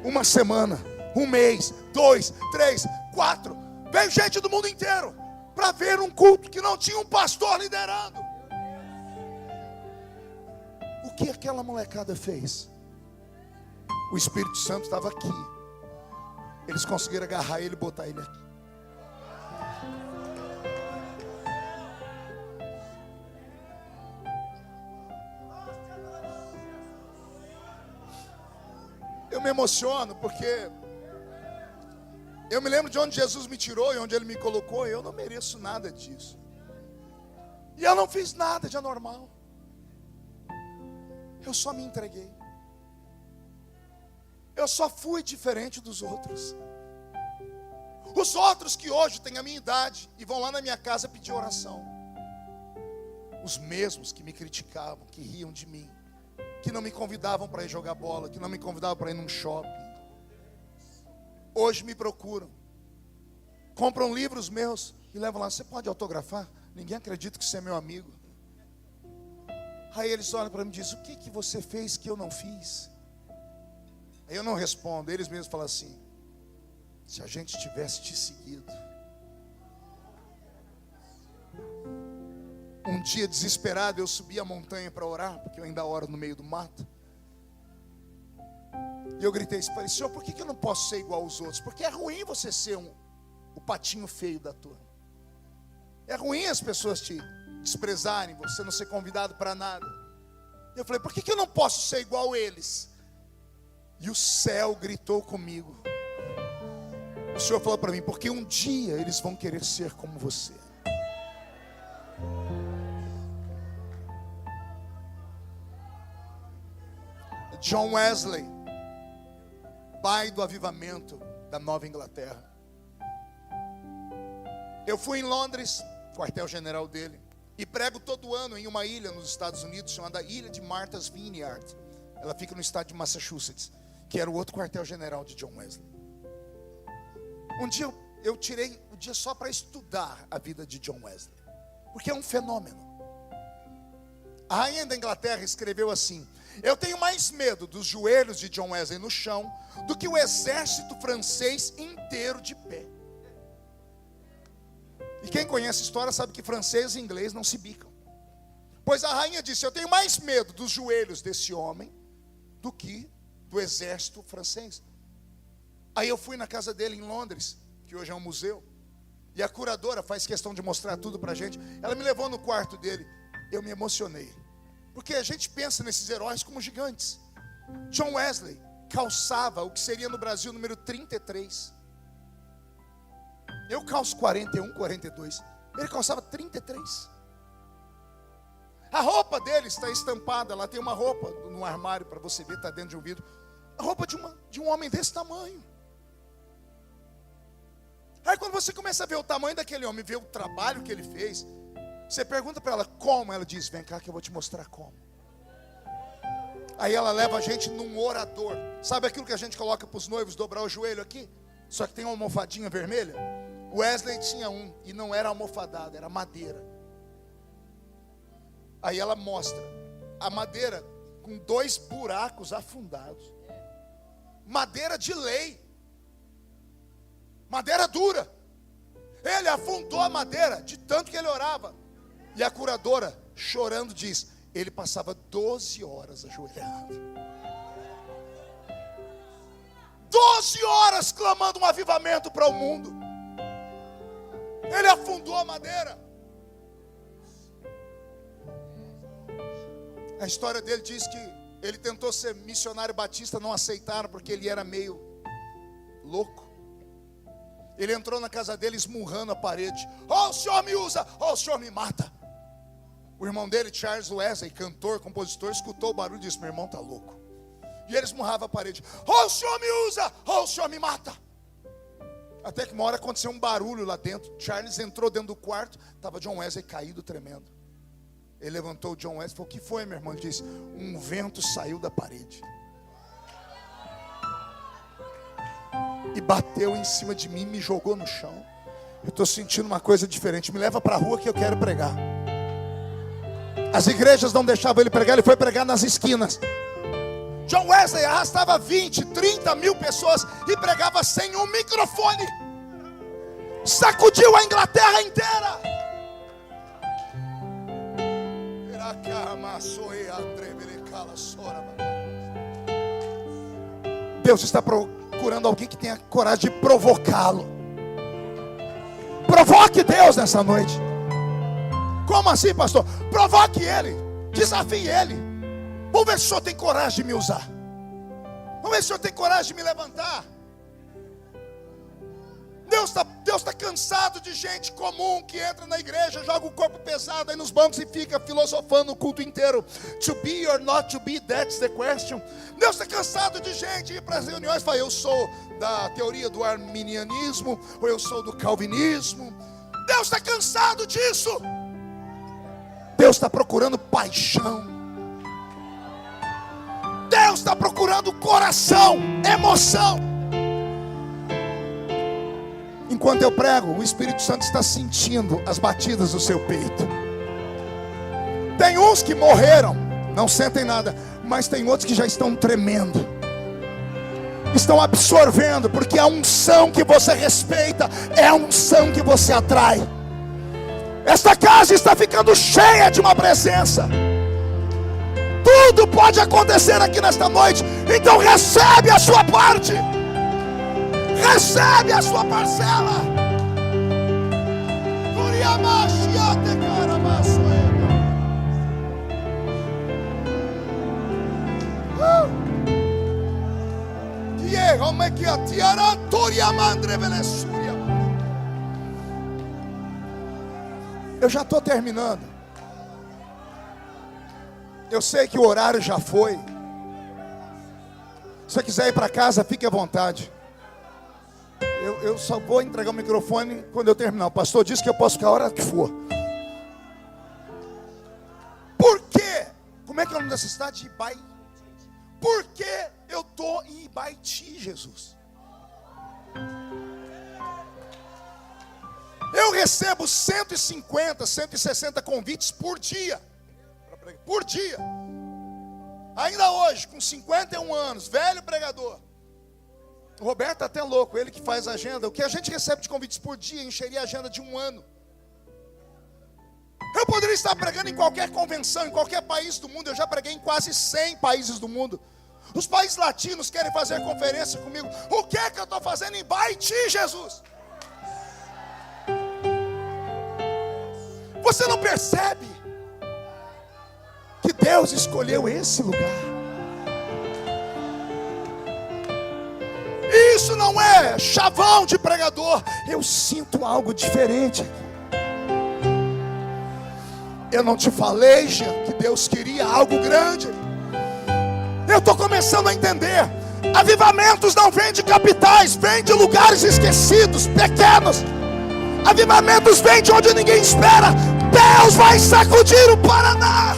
[SPEAKER 1] 1 semana, 1 mês, 2, 3, 4. Veio gente do mundo inteiro para ver um culto que não tinha um pastor liderando. O que aquela molecada fez? O Espírito Santo estava aqui. Eles conseguiram agarrar ele e botar ele aqui. Eu me emociono porque eu me lembro de onde Jesus me tirou e onde Ele me colocou. Eu não mereço nada disso. E eu não fiz nada de anormal. Eu só me entreguei. Eu só fui diferente dos outros. Os outros que hoje têm a minha idade e vão lá na minha casa pedir oração. Os mesmos que me criticavam, que riam de mim, que não me convidavam para ir jogar bola, que não me convidavam para ir num shopping, hoje me procuram, compram livros meus e levam lá: você pode autografar? Ninguém acredita que você é meu amigo. Aí eles olham para mim e dizem: o que você fez que eu não fiz? Aí eu não respondo. Eles mesmos falam assim: se a gente tivesse te seguido. Um dia desesperado eu subi a montanha para orar, porque eu ainda oro no meio do mato. E eu gritei e falei: Senhor, por que eu não posso ser igual aos outros? Porque é ruim você ser o patinho feio da turma. É ruim as pessoas te desprezarem, você não ser convidado para nada. E eu falei: por que eu não posso ser igual a eles? E o céu gritou comigo. O Senhor falou para mim: porque um dia eles vão querer ser como você. John Wesley, pai do avivamento da Nova Inglaterra. Eu fui em Londres, quartel-general dele, e prego todo ano em uma ilha nos Estados Unidos chamada Ilha de Martha's Vineyard. Ela fica no estado de Massachusetts, que era o outro quartel-general de John Wesley. Um dia eu tirei o dia só para estudar a vida de John Wesley, porque é um fenômeno. A rainha da Inglaterra escreveu assim: eu tenho mais medo dos joelhos de John Wesley no chão do que o exército francês inteiro de pé. E quem conhece a história sabe que francês e inglês não se bicam. Pois a rainha disse: eu tenho mais medo dos joelhos desse homem do que do exército francês. Aí eu fui na casa dele em Londres, que hoje é um museu, e a curadora faz questão de mostrar tudo pra gente. Ela me levou no quarto dele. Eu me emocionei, porque a gente pensa nesses heróis como gigantes. John Wesley calçava o que seria no Brasil número 33. Eu calço 41, 42. Ele calçava 33. A roupa dele está estampada. Lá tem uma roupa no armário para você ver, está dentro de um vidro. A roupa de um homem desse tamanho. Aí quando você começa a ver o tamanho daquele homem, ver o trabalho que ele fez, você pergunta para ela como. Ela diz: vem cá que eu vou te mostrar como. Aí ela leva a gente num orador. Sabe aquilo que a gente coloca para os noivos dobrar o joelho aqui? Só que tem uma almofadinha vermelha. Wesley tinha um, e não era almofadado, era madeira. Aí ela mostra a madeira com 2 buracos afundados. Madeira de lei. Madeira dura. Ele afundou a madeira de tanto que ele orava. E a curadora, chorando, diz: ele passava 12 horas ajoelhado. 12 horas clamando um avivamento para o mundo. Ele afundou a madeira. A história dele diz que ele tentou ser missionário batista, não aceitaram porque ele era meio louco. Ele entrou na casa dele esmurrando a parede. Oh, o senhor me usa, oh, o senhor me mata. O irmão dele, Charles Wesley, cantor, compositor, escutou o barulho e disse: meu irmão está louco. E ele esmurrava a parede. Oh, o senhor me usa, oh, o senhor me mata. Até que uma hora aconteceu um barulho lá dentro. Charles entrou dentro do quarto. Estava John Wesley caído, tremendo. Ele levantou o John Wesley e falou: o que foi, meu irmão? Ele disse: um vento saiu da parede e bateu em cima de mim e me jogou no chão. Eu estou sentindo uma coisa diferente. Me leva para a rua que eu quero pregar. As igrejas não deixavam ele pregar. Ele foi pregar nas esquinas. John Wesley arrastava 20, 30 mil pessoas e pregava sem um microfone. Sacudiu a Inglaterra inteira. Deus está procurando alguém que tenha coragem de provocá-lo. Provoque Deus nessa noite. Como assim, pastor? Provoque Ele, desafie Ele. Vamos ver se o senhor tem coragem de me usar. Vamos ver se o senhor tem coragem de me levantar. Deus está cansado de gente comum que entra na igreja, joga o corpo pesado aí nos bancos e fica filosofando o culto inteiro. To be or not to be, that's the question. Deus está cansado de gente ir para as reuniões e falar: eu sou da teoria do arminianismo, ou eu sou do calvinismo. Deus está cansado disso. Deus está procurando paixão. Deus está procurando coração, emoção. Enquanto eu prego, o Espírito Santo está sentindo as batidas do seu peito. Tem uns que morreram, não sentem nada, mas tem outros que já estão tremendo, estão absorvendo, porque a unção que você respeita é a unção que você atrai. Esta casa está ficando cheia de uma presença. Tudo pode acontecer aqui nesta noite. Então recebe a sua parte. Recebe a sua parcela. Eu já estou terminando. Eu sei que o horário já foi. Se você quiser ir para casa, fique à vontade. Eu só vou entregar o microfone quando eu terminar. O pastor disse que eu posso ficar a hora que for. Por quê? Como é que é o nome dessa cidade? Ibaiti. Por que eu estou em Ibaiti, Jesus? Eu recebo 150, 160 convites por dia. Por dia. Ainda hoje, com 51 anos, velho pregador. O Roberto está até louco, ele que faz a agenda. O que a gente recebe de convites por dia encheria a agenda de um ano. Eu poderia estar pregando em qualquer convenção, em qualquer país do mundo. Eu já preguei em quase 100 países do mundo. Os países latinos querem fazer conferência comigo. O que é que eu estou fazendo em Ibaiti, Jesus? Você não percebe que Deus escolheu esse lugar? Isso não é chavão de pregador. Eu sinto algo diferente aqui. Eu não te falei, Jean, que Deus queria algo grande? Eu estou começando a entender. Avivamentos não vêm de capitais, vêm de lugares esquecidos, pequenos. Avivamentos vêm de onde ninguém espera. Deus vai sacudir o Paraná.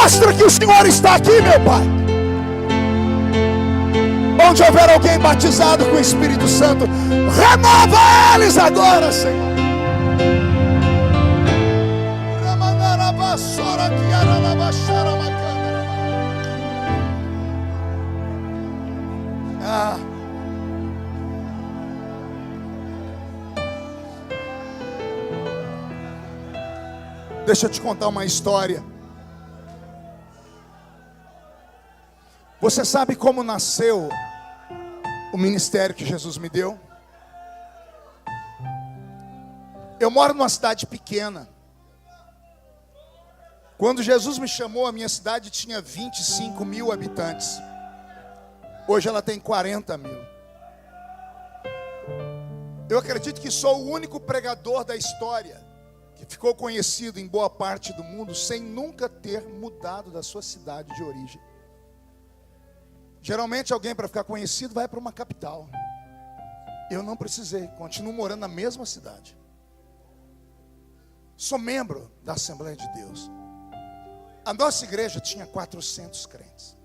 [SPEAKER 1] Mostra que o Senhor está aqui, meu Pai. Onde houver alguém batizado com o Espírito Santo, renova eles agora, Senhor. Deixa eu te contar uma história. Você sabe como nasceu o ministério que Jesus me deu? Eu moro numa cidade pequena. Quando Jesus me chamou, a minha cidade tinha 25 mil habitantes. Hoje ela tem 40 mil. Eu acredito que sou o único pregador da história que ficou conhecido em boa parte do mundo sem nunca ter mudado da sua cidade de origem. Geralmente alguém para ficar conhecido vai para uma capital. Eu não precisei, continuo morando na mesma cidade. Sou membro da Assembleia de Deus. A nossa igreja tinha 400 crentes.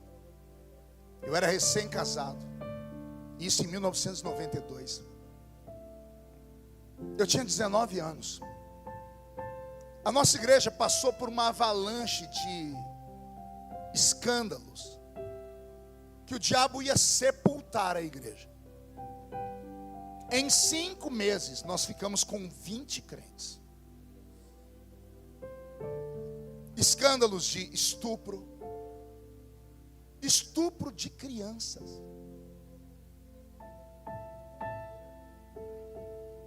[SPEAKER 1] Eu era recém-casado. Isso em 1992. Eu tinha 19 anos. A nossa igreja passou por uma avalanche de escândalos, que o diabo ia sepultar a igreja. Em 5 meses nós ficamos com 20 crentes. Escândalos de estupro de crianças.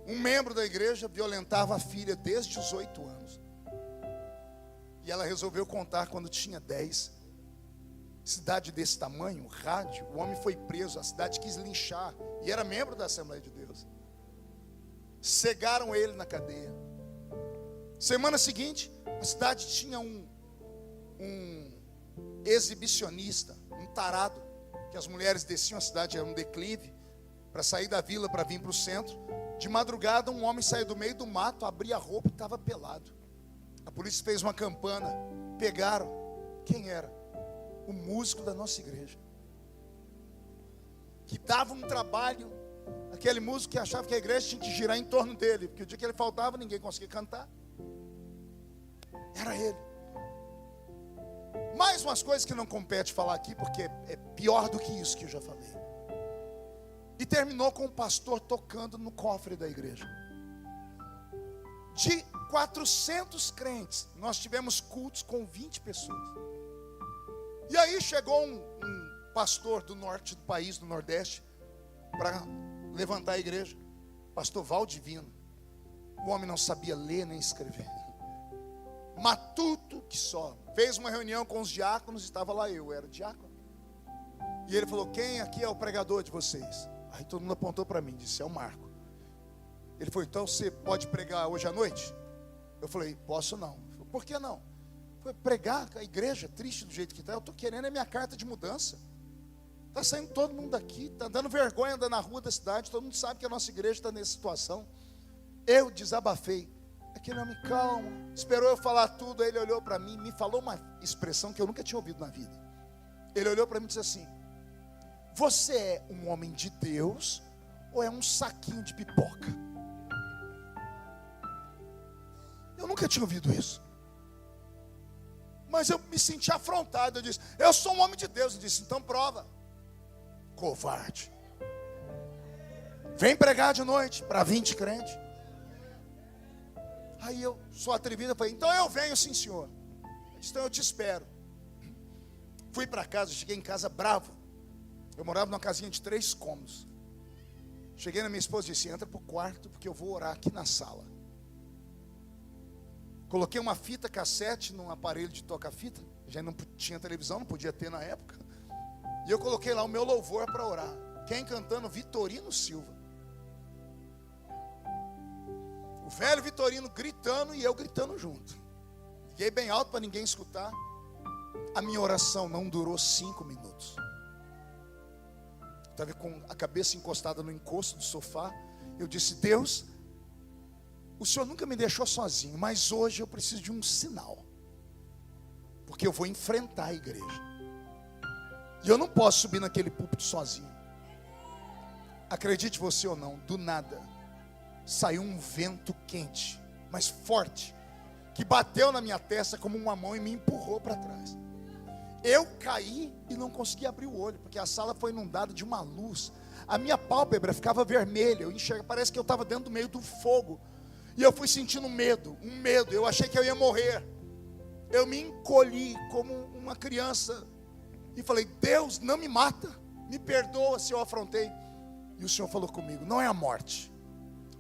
[SPEAKER 1] Um membro da igreja violentava a filha desde os 8 anos. E ela resolveu contar quando tinha 10. Cidade desse tamanho, rádio, o homem foi preso, a cidade quis linchar, e era membro da Assembleia de Deus. Cegaram ele na cadeia. Semana seguinte, a cidade tinha um exibicionista, um tarado, que as mulheres desciam, a cidade era um declive, para sair da vila, para vir para o centro. De madrugada, um homem saiu do meio do mato, abria a roupa e estava pelado. A polícia fez uma campana, pegaram. Quem era? O músico da nossa igreja, que dava um trabalho. Aquele músico que achava que a igreja tinha que girar em torno dele, porque o dia que ele faltava, ninguém conseguia cantar. Era ele. Mais umas coisas que não compete falar aqui, porque é pior do que isso que eu já falei. E terminou com o pastor tocando no cofre da igreja. De 400 crentes, nós tivemos cultos com 20 pessoas. E aí chegou um pastor do norte do país, do Nordeste, para levantar a igreja. Pastor Valdivino. O homem não sabia ler nem escrever. Matuto que só. Fez uma reunião com os diáconos, estava lá eu era diácono. E ele falou: quem aqui é o pregador de vocês? Aí todo mundo apontou para mim, disse: é o Marco. Ele falou: então você pode pregar hoje à noite? Eu falei: posso não. Ele falou: por que não? Foi pregar a igreja triste do jeito que está. Eu estou querendo a minha carta de mudança. Está saindo todo mundo daqui, está dando vergonha andar na rua da cidade. Todo mundo sabe que a nossa igreja está nessa situação. Eu desabafei. Aquele homem calmo, esperou eu falar tudo. Aí ele olhou para mim, me falou uma expressão que eu nunca tinha ouvido na vida. Ele olhou para mim e disse assim: você é um homem de Deus ou é um saquinho de pipoca? Eu nunca tinha ouvido isso. Mas eu me senti afrontado. Eu disse: eu sou um homem de Deus. Ele disse: então prova. Covarde. Vem pregar de noite para 20 crentes. Aí eu sou atrevido, falei: então eu venho sim, senhor. Ele disse: então eu te espero. Fui para casa, cheguei em casa bravo. Eu morava numa casinha de 3 cômodos. Cheguei na minha esposa e disse: entra para o quarto, porque eu vou orar aqui na sala. Coloquei uma fita cassete num aparelho de toca-fita. Já não tinha televisão, não podia ter na época. E eu coloquei lá o meu louvor para orar. Quem cantando? Vitorino Silva. O velho Vitorino gritando e eu gritando junto. Liguei bem alto para ninguém escutar. A minha oração não durou 5 minutos. Estava com a cabeça encostada no encosto do sofá. Eu disse: Deus, o Senhor nunca me deixou sozinho, mas hoje eu preciso de um sinal. Porque eu vou enfrentar a igreja. E eu não posso subir naquele púlpito sozinho. Acredite você ou não, do nada saiu um vento quente, mas forte, que bateu na minha testa como uma mão e me empurrou para trás. Eu caí e não consegui abrir o olho, porque a sala foi inundada de uma luz. A minha pálpebra ficava vermelha, eu enxergo, parece que eu estava dentro do meio do fogo. E eu fui sentindo medo, eu achei que eu ia morrer. Eu me encolhi como uma criança e falei: Deus, não me mata, me perdoa se eu afrontei. E o Senhor falou comigo: não é a morte,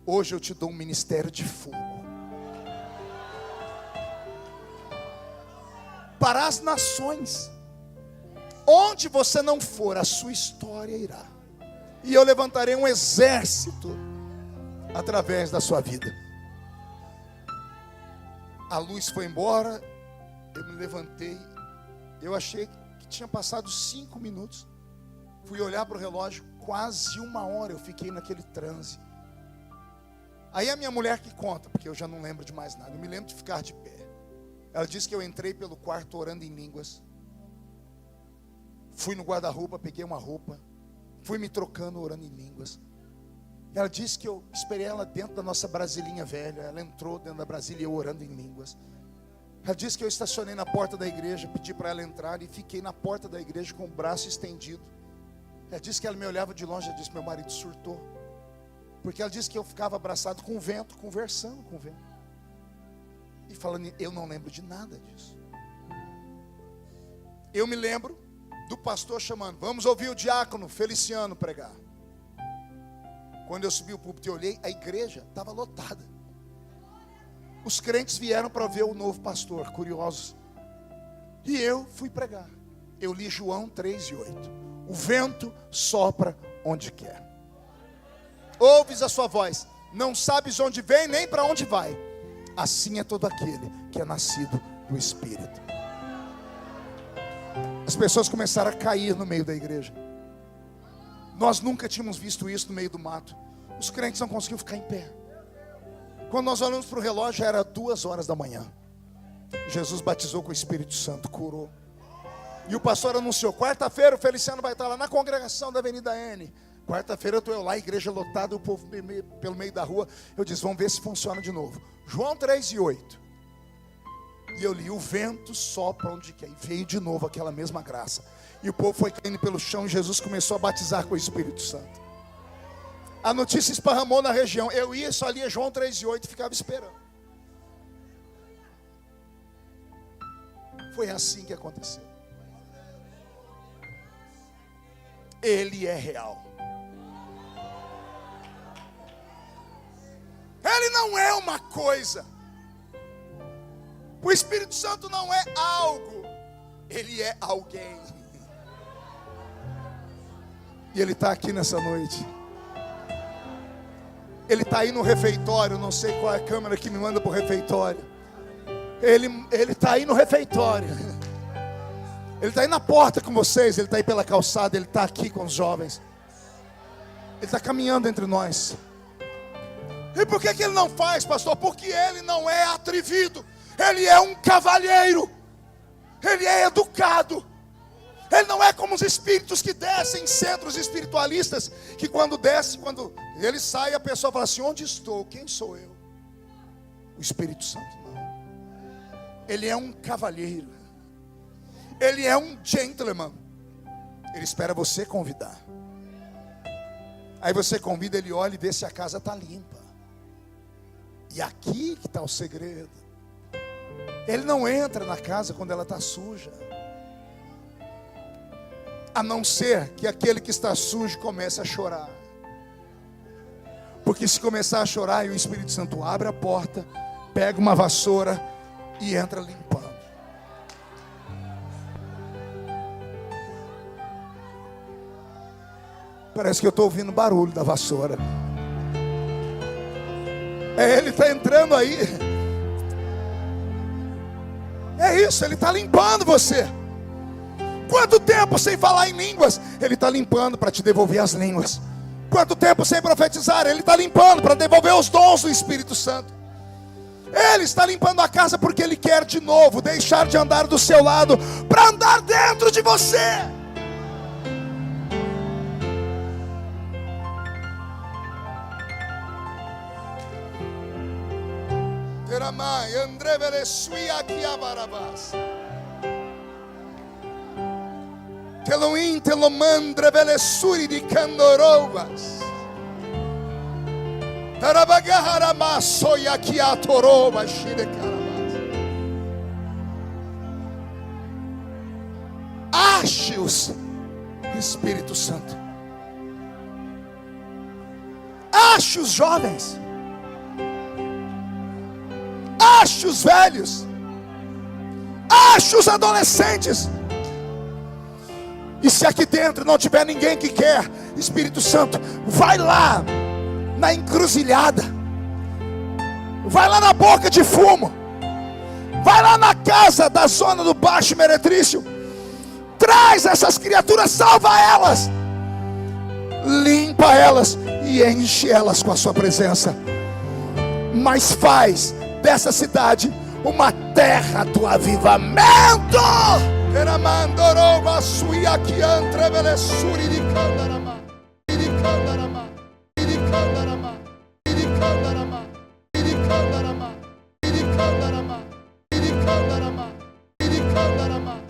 [SPEAKER 1] hoje eu te dou um ministério de fogo para as nações. Onde você não for, a sua história irá. E eu levantarei um exército através da sua vida. A luz foi embora. Eu me levantei. Eu achei que tinha passado 5 minutos. Fui olhar para o relógio, quase 1 hora eu fiquei naquele transe. Aí a minha mulher que conta, porque eu já não lembro de mais nada. Eu me lembro de ficar de pé. Ela disse que eu entrei pelo quarto orando em línguas. Fui no guarda-roupa, peguei uma roupa. Fui me trocando orando em línguas. Ela disse que eu esperei ela dentro da nossa brasilinha velha. Ela entrou dentro da Brasília e eu orando em línguas. Ela disse que eu estacionei na porta da igreja, pedi para ela entrar e fiquei na porta da igreja com o braço estendido. Ela disse que ela me olhava de longe. Ela disse: meu marido surtou. Porque ela disse que eu ficava abraçado com o vento, conversando com o vento. E falando, eu não lembro de nada disso. Eu me lembro do pastor chamando: vamos ouvir o diácono Feliciano pregar. Quando eu subi o púlpito e olhei, a igreja estava lotada. Os crentes vieram para ver o novo pastor, curiosos. E eu fui pregar. Eu li João 3:8. O vento sopra onde quer. Ouves a sua voz, não sabes onde vem nem para onde vai. Assim é todo aquele que é nascido do Espírito. As pessoas começaram a cair no meio da igreja. Nós nunca tínhamos visto isso no meio do mato. Os crentes não conseguiam ficar em pé. Quando nós olhamos para o relógio, já era 2 horas da manhã. Jesus batizou com o Espírito Santo, curou. E o pastor anunciou: quarta-feira o Feliciano vai estar lá na congregação da Avenida N. Quarta-feira eu estou lá, igreja lotada, o povo pelo meio da rua. Eu disse: vamos ver se funciona de novo. João 3:8. E eu li: o vento sopra onde quer. E veio de novo aquela mesma graça. E o povo foi caindo pelo chão e Jesus começou a batizar com o Espírito Santo. A notícia esparramou na região. Eu ia, só lia João 3:8 e ficava esperando. Foi assim que aconteceu. Ele é real. não é uma coisa. O Espírito Santo não é algo, ele é alguém. E ele está aqui nessa noite. Ele está aí no refeitório. Não sei qual é a câmera que me manda para o refeitório. Ele está aí no refeitório. Ele está aí na porta com vocês. Ele está aí pela calçada. Ele está aqui com os jovens. Ele está caminhando entre nós. E por que ele não faz, pastor? Porque ele não é atrevido. Ele é um cavalheiro. Ele é educado. Ele não é como os espíritos que descem em centros espiritualistas, que quando desce, quando ele sai, a pessoa fala assim: onde estou? Quem sou eu? O Espírito Santo não. Ele é um cavalheiro. Ele é um gentleman. Ele espera você convidar. Aí você convida, ele olha e vê se a casa está limpa. E aqui que está o segredo. Ele não entra na casa quando ela está suja. A não ser que aquele que está sujo comece a chorar. Porque se começar a chorar, e o Espírito Santo abre a porta, pega uma vassoura e entra limpando. Parece que eu estou ouvindo barulho da vassoura. Ele está entrando aí. É isso, ele está limpando você. Quanto tempo sem falar em línguas? Ele está limpando para te devolver as línguas. Quanto tempo sem profetizar? Ele está limpando para devolver os dons do Espírito Santo. Ele está limpando a casa porque Ele quer de novo deixar de andar do seu lado para andar dentro de você. Teramai, André Velesui aqui a Barabás. Teloim, telomandre, velessuri de candorovas. Tarabagaramaço e aqui a torova, xire carabás. Ache-os, Espírito Santo. Ache os jovens. Ache os velhos. Ache os adolescentes. E se aqui dentro não tiver ninguém que quer, Espírito Santo, vai lá na encruzilhada, vai lá na boca de fumo, vai lá na casa da zona do Baixo Meretrício, traz essas criaturas, salva elas, limpa elas e enche elas com a sua presença. Mas faz dessa cidade uma terra do avivamento. Teramandorova suia que entrevele suri de candarama, de candarama, de candarama, de candarama, de candarama, de candarama, de candarama, de candarama,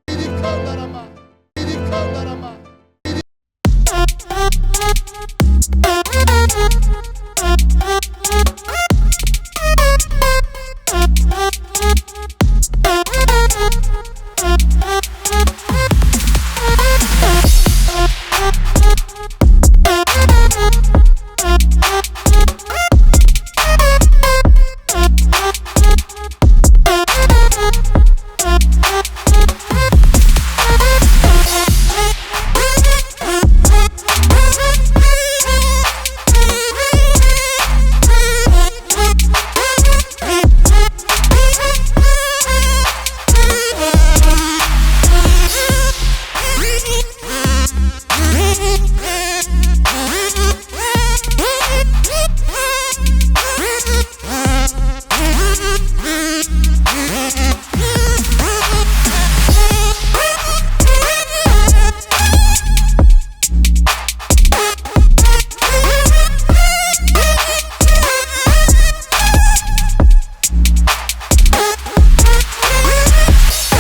[SPEAKER 1] de candarama, de candarama, de candarama.